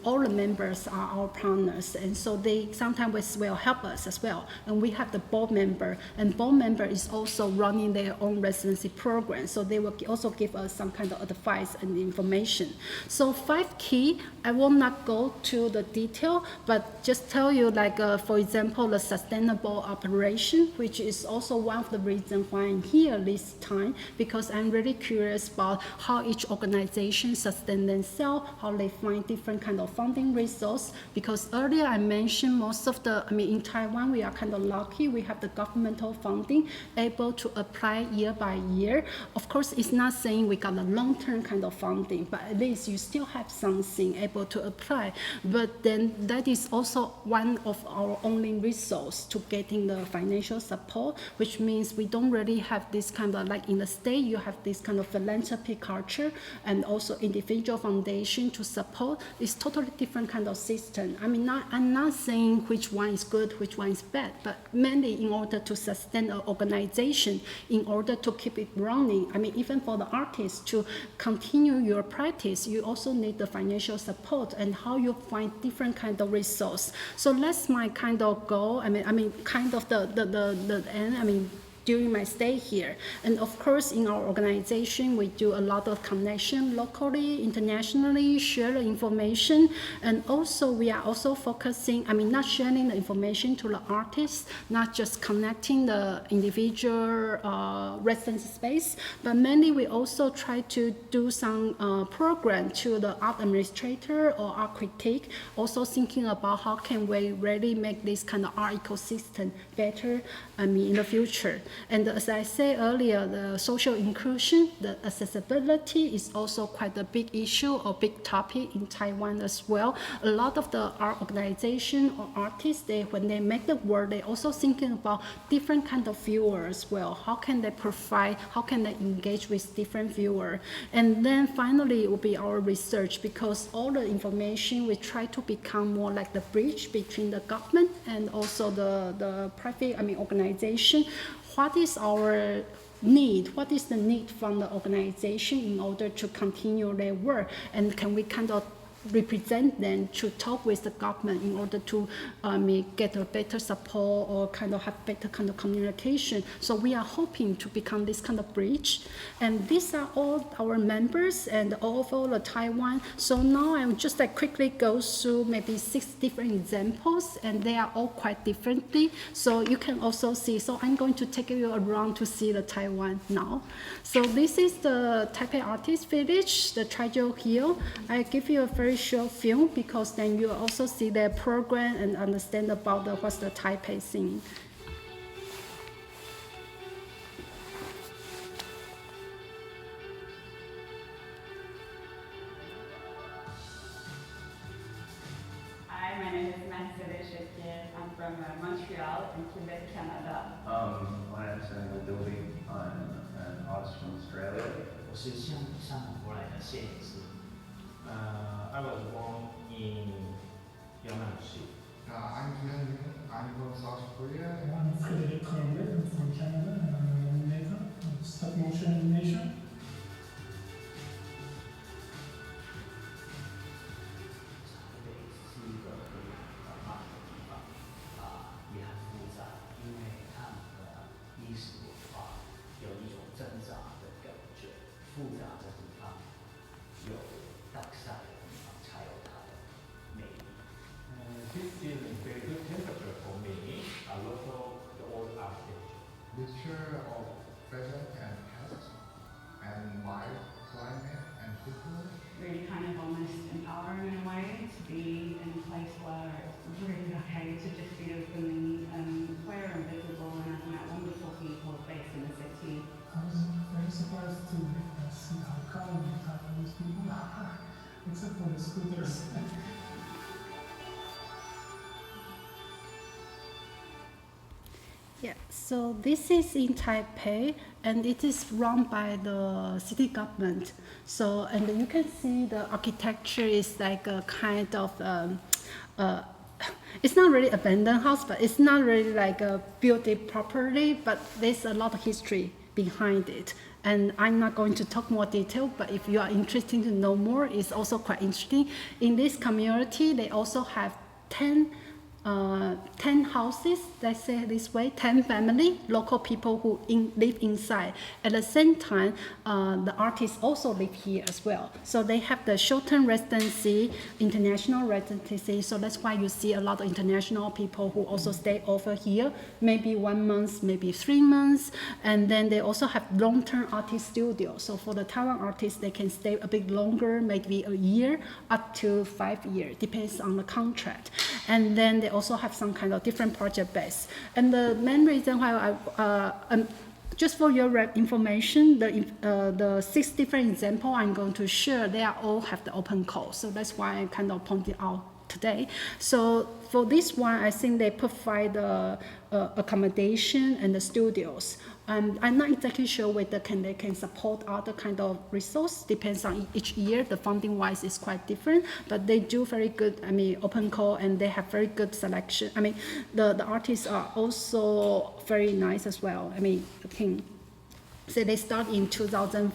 all the members are our partners, and so they sometimes will help us as well. And we have the board member, and board member is also running their own residency program, so they will also give us some kind of advice and information. So 5 key, I will not go to the detail, but just tell you, like for example, the sustainable operation, which is also one of the reasons why I'm here this time, because I'm really curious about how each organization sustain themselves, how they find different kind of funding resource. Because earlier I mentioned most of in Taiwan, we are kind of lucky. We have the governmental funding able to apply year by year. Of course, it's not saying we got a long-term kind of funding, but at least you still have something able to apply. But then that is also one of our only resource to getting the financial support, which means we don't really have this kind of, like in the state, you have this kind of philanthropy culture and also individual foundation to support. It's totally different kind of system. I'm not saying which one is good, which one is bad, but mainly in order to sustain an organization, in order to keep it running. Even for the artists to continue your practice, you also need the financial support and how you find different kind of resource. So that's my kind of goal. Kind of the end. during my stay here. And of course, in our organization, we do a lot of connection locally, internationally, share the information. And also, we are also focusing, not sharing the information to the artists, not just connecting the individual residence space, but mainly we also try to do some program to the art administrator or art critic, also thinking about how can we really make this kind of art ecosystem better in the future. And as I said earlier, the social inclusion, the accessibility is also quite a big issue or big topic in Taiwan as well. A lot of the art organization or artists, when they make the work, they also thinking about different kind of viewers as well. How can they provide, how can they engage with different viewers? And then finally, it will be our research, because all the information we try to become more like the bridge between the government and also the private, organization. What is our need? What is the need from the organization in order to continue their work? And can we kind of represent them to talk with the government in order to get a better support or kind of have better kind of communication? So we are hoping to become this kind of bridge. And these are all our members and all over the Taiwan. So now I will just quickly go through maybe 6 different examples, and they are all quite differently. So you can also see, so I'm going to take you around to see the Taiwan now. So this is the Taipei Artist Village, the Taijo Hill. I give you a very short film, because then you also see their program and understand about what's the Taipei scene. Hi, my name is Mathilde. I'm from Montreal in Quebec, Canada. My name is Samuel Dilby. I'm an artist from Australia. 我是香港过来的摄影师。I was born in Yamanashi. I'm Jian Yun. I'm from South Korea. I'm Frederic Cormier. I'm from Canada, and I'm an animator of stop motion animation. 台北是一个可以很慢的地方，也很复杂，因为它的历史文化有一种挣扎的感觉，复杂的地方有大赛的地方才有它的魅力。This is a very good temperature for me. I love the old architecture. Mixture of present and past, and mild climate and people. Really kind of almost empowering in a way to be in a place where it's really okay to just be openly queer and visible, and I've met wonderful people based in the city. I was very surprised to see how calm Taiwanese people are, except for the scooters. Yeah, so this is in Taipei, and it is run by the city government. So, and you can see the architecture is like a kind of, it's not really abandoned house, but it's not really like built it properly, but there's a lot of history behind it. And I'm not going to talk more detail, but if you are interested to know more, it's also quite interesting. In this community, they also have 10 houses, let's say this way, 10 family, local people who live inside. At the same time, the artists also live here as well. So they have the short-term residency, international residency. So that's why you see a lot of international people who also stay over here, maybe 1 month, maybe 3 months. And then they also have long-term artist studios. So for the Taiwan artists, they can stay a bit longer, maybe a year, up to 5 years, depends on the contract. And then they also have some kind of different project base. And the main reason why just for your information, the 6 different examples I'm going to share, they all have the open code. So that's why I kind of pointed out today. So for this one, I think they provide the accommodation and the studios. I'm not exactly sure whether they can support other kind of resource. Depends on each year. The funding wise is quite different, but they do very good. Open call, and they have very good selection. The artists are also very nice as well. The team. So they start in 2000.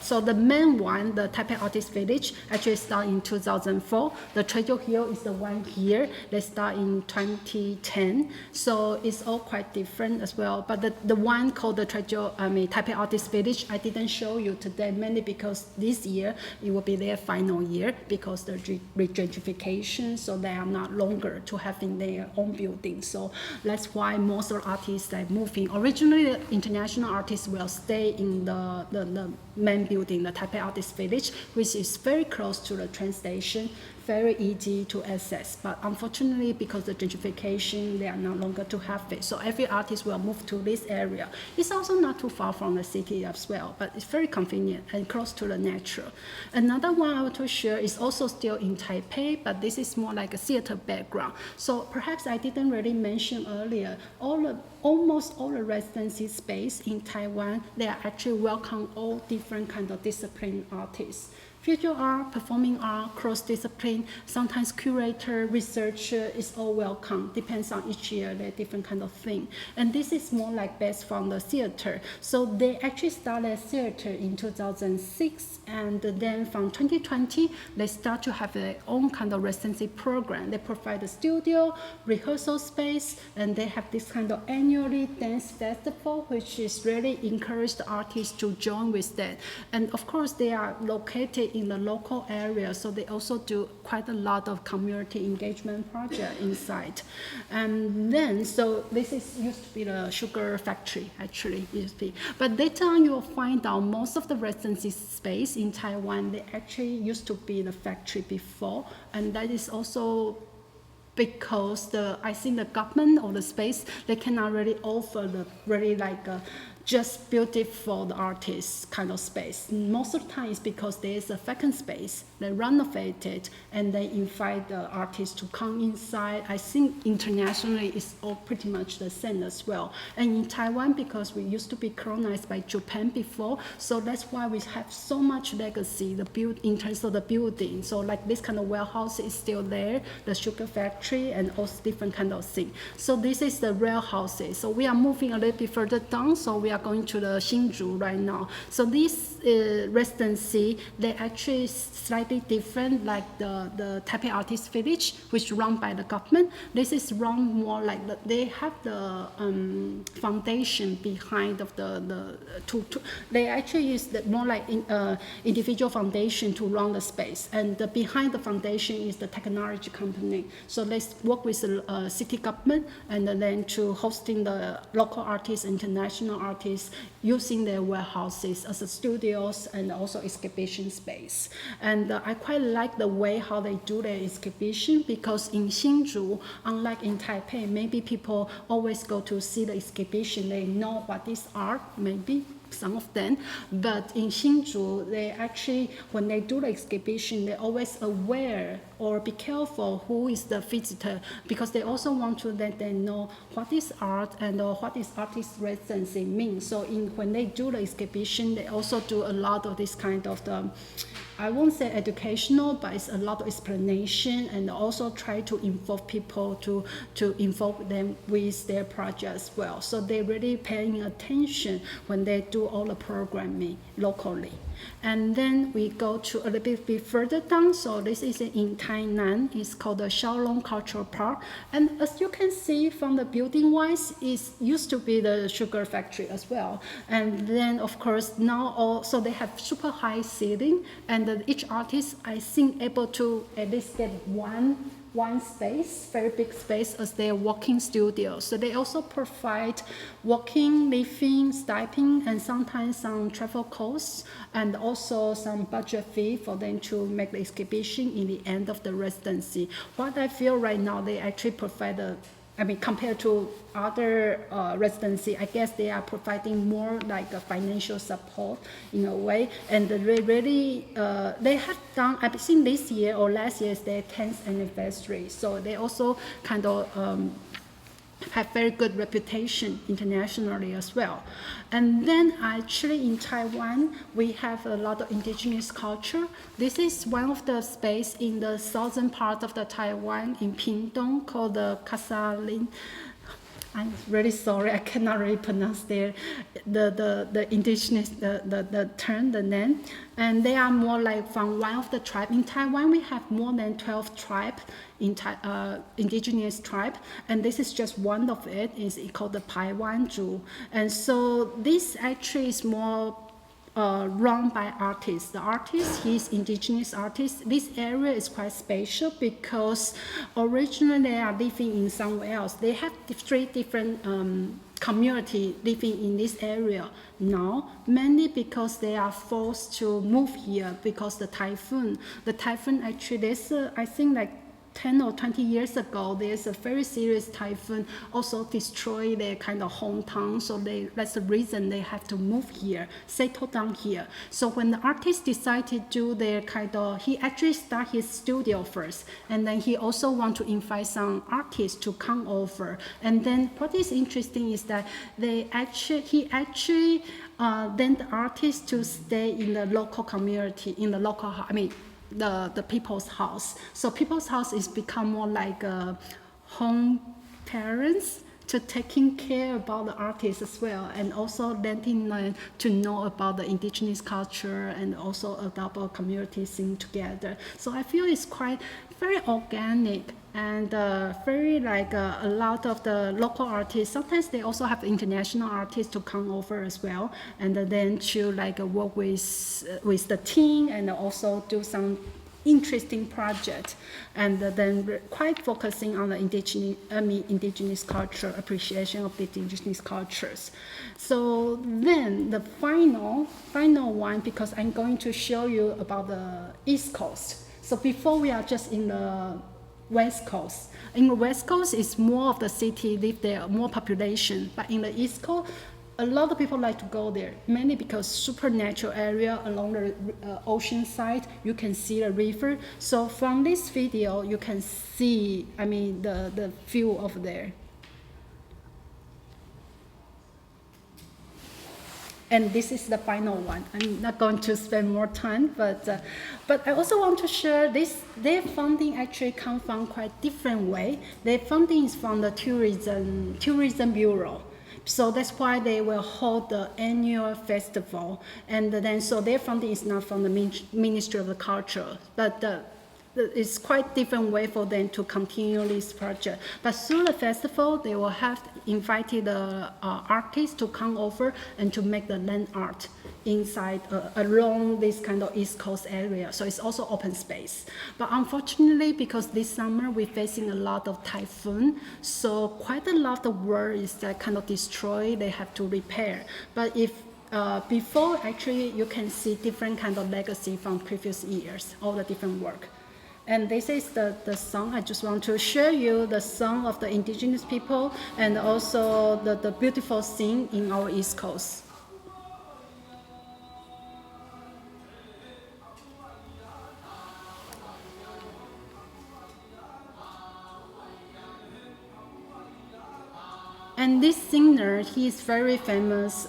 So the main one, the Taipei Artist Village, actually start in 2004. The Treasure Hill is the one here. They start in 2010. So it's all quite different as well. But the one called the Taipei Artist Village, I didn't show you today, mainly because this year it will be their final year because the regentrification. So they are not longer to having their own building. So that's why most of the artists are moving. Originally, the international artists will stay in the main building, the Taipei Artist Village, which is very close to the train station, very easy to access. But unfortunately, because of gentrification, they are no longer to have it. So every artist will move to this area. It's also not too far from the city as well, but it's very convenient and close to the nature. Another one I want to share is also still in Taipei, but this is more like a theater background. So perhaps I didn't really mention earlier, almost all the residency space in Taiwan, they are actually welcome all different kind of discipline artists. Visual art, performing art, cross-discipline, sometimes curator, researcher is all welcome. Depends on each year, they're different kind of thing. And this is more like based from the theater. So they actually started theater in 2006, and then from 2020, they start to have their own kind of residency program. They provide a studio, rehearsal space, and they have this kind of annually dance festival, which is really encourage the artists to join with that. And of course, they are located in the local area, so they also do quite a lot of community engagement project inside. And then, so this used to be the sugar factory, actually, used to be. But later on, you will find out most of the residency space in Taiwan, they actually used to be the factory before, and that is also because I think the government or the space, they cannot really offer the really like just built it for the artists kind of space. Most of the time it's because there is a vacant space. They renovate it and they invite the artists to come inside. I think internationally it's all pretty much the same as well. And in Taiwan, because we used to be colonized by Japan before, so that's why we have so much legacy in terms of the building. So like this kind of warehouse is still there, the sugar factory and also different kind of thing. So this is the warehouses. So we are moving a little bit further down. So we are going to the Hsinchu right now. So this residency, they actually slightly different, like the Taipei Artist Village, which run by the government. This is run more like they have the foundation behind of they actually use more like individual foundation to run the space, and behind the foundation is the technology company. So they work with the city government and then to hosting the local artists, international artists, using their warehouses as a studios and also exhibition space. And I quite like the way how they do their exhibition, because in Hsinchu, unlike in Taipei, maybe people always go to see the exhibition, they know what is art, maybe some of them, but in Hsinchu, they actually, when they do the exhibition, they're always aware or be careful who is the visitor, because they also want to let them know what is art and what is artist residency mean. So when they do the exhibition, they also do a lot of this kind of I won't say educational, but it's a lot of explanation, and also try to involve people to involve them with their project as well. So they're really paying attention when they do all the programming locally. And then we go to a little bit further down. So this is in Tainan. It's called the Xiaolong Cultural Park. And as you can see from the building wise, it used to be the sugar factory as well. And then of course now also they have super high ceiling, and each artist, I think, able to at least get one space, very big space, as their walking studio. So they also provide walking, living, stipend, and sometimes some travel costs, and also some budget fee for them to make the exhibition in the end of the residency. What I feel right now, they actually provide compared to other residency, I guess they are providing more like a financial support in a way. And they really, they have done, I think this year or last year is their 10th anniversary. So they also kind of have very good reputation internationally as well. And then actually in Taiwan, we have a lot of indigenous culture. This is one of the space in the southern part of the Taiwan in Pingtung called the Kasalin. I'm really sorry, I cannot really pronounce the indigenous the term, the name, and they are more like from one of the tribe in Taiwan. We have more than 12 tribes in indigenous tribe, and this is just one of it. Is called the Taiwan Zhu, and so this actually is more run by artists. The artist, he's indigenous artist. This area is quite special because originally they are living in somewhere else. They have three different community living in this area now, mainly because they are forced to move here because the typhoon. The typhoon actually, there's I think like 10 or 20 years ago, there's a very serious typhoon also destroy their kind of hometown. So that's the reason they have to move here, settle down here. So when the artist decided to do their kind of, he actually start his studio first, and then he also want to invite some artists to come over. And then what is interesting is that he actually then the artists to stay in the local community, in the local, the people's house. So people's house is become more like home parents to taking care about the artists as well, and also letting them to know about the indigenous culture and also a double community scene together. So I feel it's quite very organic and very like a lot of the local artists. Sometimes they also have international artists to come over as well, and then to like work with the team and also do some interesting project, and then quite focusing on the indigenous culture, appreciation of the indigenous cultures. So then the final one, because I'm going to show you about the East Coast. So before we are just in the West Coast. In the West Coast, it's more of the city live there, more population. But in the East Coast, a lot of people like to go there, mainly because supernatural area along the ocean side, you can see the river. So from this video, you can see, the view over there. And this is the final one. I'm not going to spend more time, but I also want to share this. Their funding actually comes from quite different way. Their funding is from the tourism bureau. So that's why they will hold the annual festival. And then, so their funding is not from the Ministry of the Culture, but it's quite different way for them to continue this project. But through the festival, they will have invited the artists to come over and to make the land art inside along this kind of East Coast area. So it's also open space. But unfortunately, because this summer we're facing a lot of typhoon, so quite a lot of work is kind of destroyed. They have to repair. But if before, actually, you can see different kind of legacy from previous years, all the different work. And this is the song. I just want to share you the song of the indigenous people and also the beautiful scene in our East Coast. And this singer, he is very famous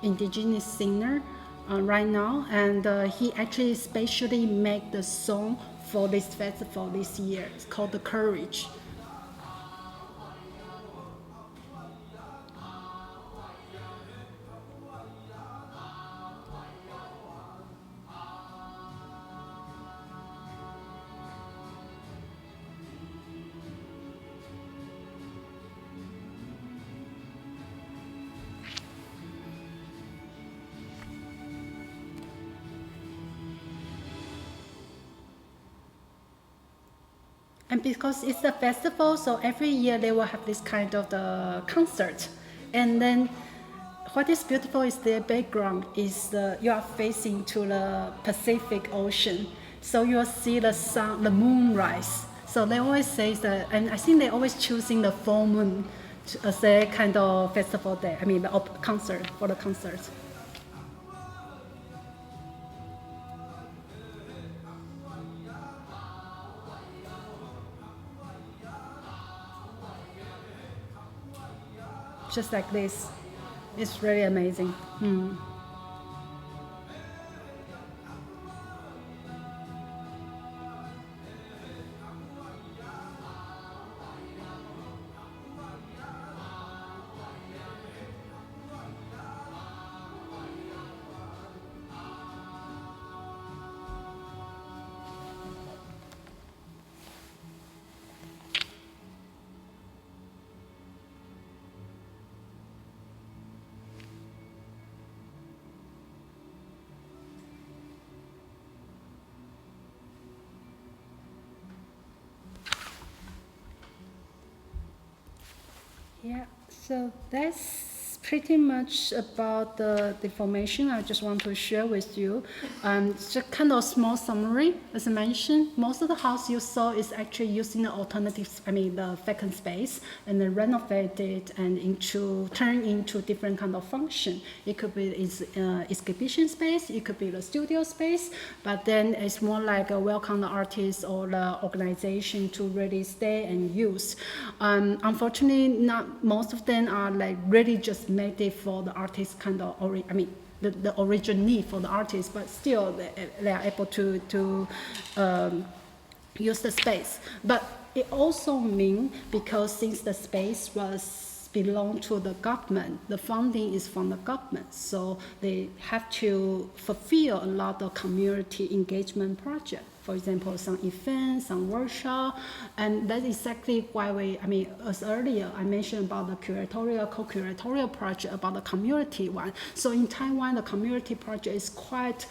indigenous singer right now, and he actually especially made the song for this festival this year. It's called The Courage. And because it's a festival, so every year they will have this kind of the concert. And then what is beautiful is their background is you are facing to the Pacific Ocean. So you'll see the sun, the moon rise. So they always say that, and I think they always choosing the full moon as a kind of festival day. The concert, for the concert. Just like this. It's really amazing. Yeah, so that's pretty much about the information I just want to share with you. Just kind of small summary, as I mentioned, most of the house you saw is actually using the alternatives, the vacant space, and then renovated and turn into different kind of function. It could be exhibition space, it could be the studio space, but then it's more like a welcome the artist or the organization to really stay and use. Unfortunately, not most of them are like really just made it for the artist kind of, the original need for the artist, but still they are able to use the space. But it also means, because since the space belong to the government, the funding is from the government, so they have to fulfill a lot of community engagement projects. For example, some events, some workshop, and that's exactly why as earlier I mentioned about the curatorial, co-curatorial project, about the community one. So in Taiwan, the community project is quite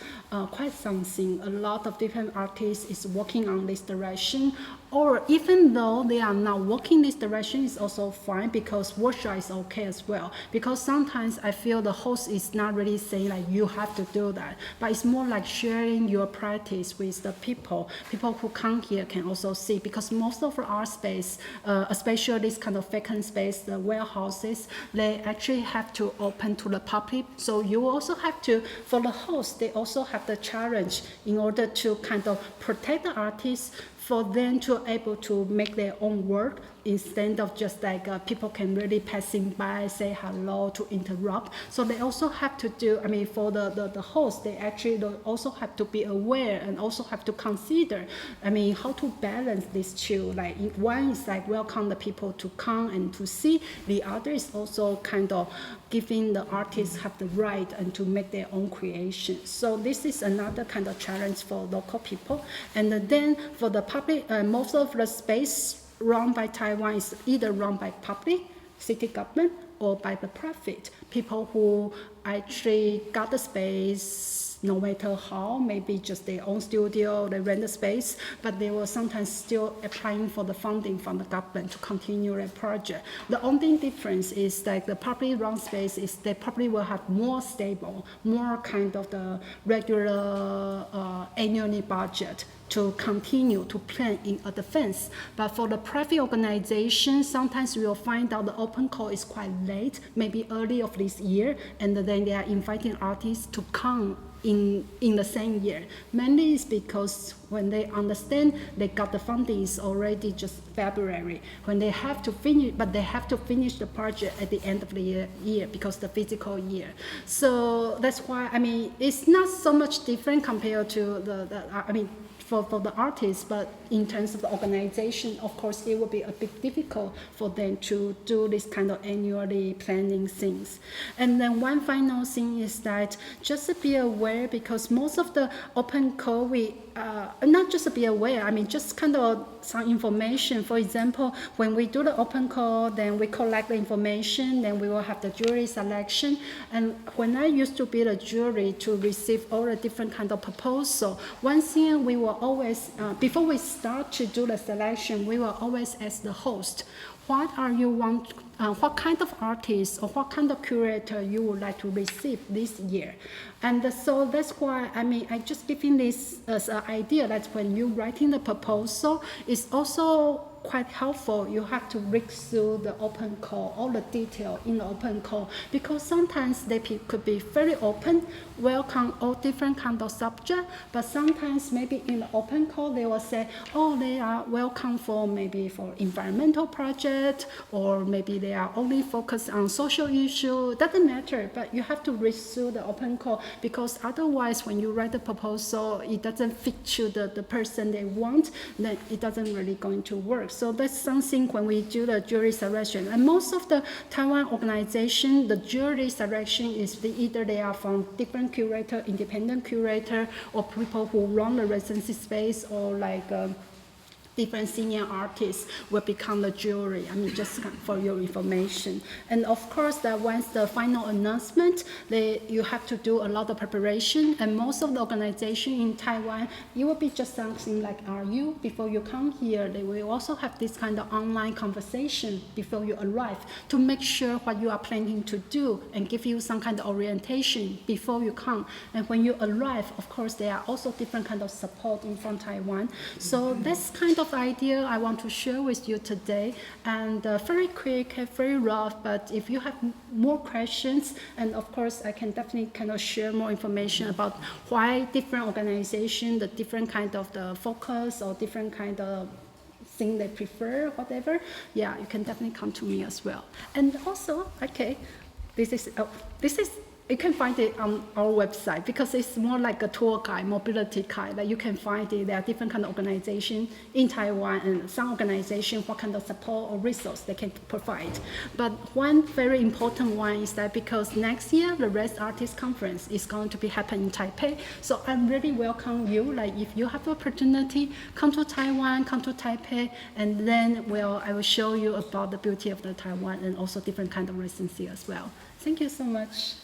something. A lot of different artists is working on this direction, or even though they are not working this direction, is also fine, because workshop is okay as well. Because sometimes I feel the host is not really saying like you have to do that, but it's more like sharing your practice with the people who come here can also see, because most of our space, especially this kind of vacant space, the warehouses, they actually have to open to the public. So you also have to, for the host, they also have the challenge in order to kind of protect the artists, for them to able to make their own work, instead of just like people can really passing by, say hello, to interrupt. So they also have to do, for the host, they actually also have to be aware and also have to consider, how to balance these two. Like one is like welcome the people to come and to see, the other is also kind of giving the artists have the right and to make their own creation. So this is another kind of challenge for local people. And then for the public, most of the space run by Taiwan is either run by public, city government, or by the private. People who actually got the space, no matter how, maybe just their own studio, they rent the space, but they will sometimes still applying for the funding from the government to continue their project. The only difference is that the publicly run space is they probably will have more stable, more kind of the regular annually budget to continue to plan in advance. But for the private organization, sometimes we will find out the open call is quite late, maybe early of this year, and then they are inviting artists to come in the same year. Mainly is because when they understand they got the funding is already just February, when they have to finish, but they have to finish the project at the end of the year because the physical year. So that's why, it's not so much different compared to for the artists, but in terms of the organization, of course, it will be a bit difficult for them to do this kind of annually planning things. And then one final thing is that just to be aware, because most of the open call, we not just to be aware, just kind of some information. For example, when we do the open call, then we collect the information, then we will have the jury selection. And when I used to be the jury to receive all the different kind of proposal, one thing we will always, before we start to do the selection, we will always ask the host, what kind of artist or what kind of curator you would like to receive this year? And so that's why, I just giving this as an idea that when you're writing the proposal, it's also quite helpful. You have to read through the open call, all the detail in the open call, because sometimes they could be very open, welcome all different kind of subject, but sometimes maybe in the open call they will say, oh, they are welcome for maybe for environmental project, or maybe they are only focused on social issue. Doesn't matter, but you have to read through the open call, because otherwise when you write the proposal, it doesn't fit to the person they want, then it doesn't really going to work. So that's something when we do the jury selection. And most of the Taiwan organization, the jury selection is either they are from different curator, independent curator, or people who run the residency space, or like different senior artists will become the jury. I mean, just for your information. And of course, that once the final announcement, you have to do a lot of preparation. And most of the organization in Taiwan, it will be just something like RU. Before you come here, they will also have this kind of online conversation before you arrive to make sure what you are planning to do and give you some kind of orientation before you come. And when you arrive, of course, there are also different kind of support from Taiwan. So that's kind of idea I want to share with you today, and very quick, very rough, but if you have more questions, and of course I can definitely kind of share more information about why different organizations, the different kind of the focus or different kind of thing they prefer, whatever, yeah, you can definitely come to me as well. And also, okay, this is you can find it on our website because it's more like a tour guide, mobility guide that you can find it. There are different kind of organizations in Taiwan, and some organizations, what kind of support or resource they can provide. But one very important one is that because next year the Res Artists Conference is going to be happening in Taipei, so I really welcome you. Like if you have the opportunity, come to Taiwan, come to Taipei, and then I will show you about the beauty of the Taiwan and also different kind of residency as well. Thank you so much.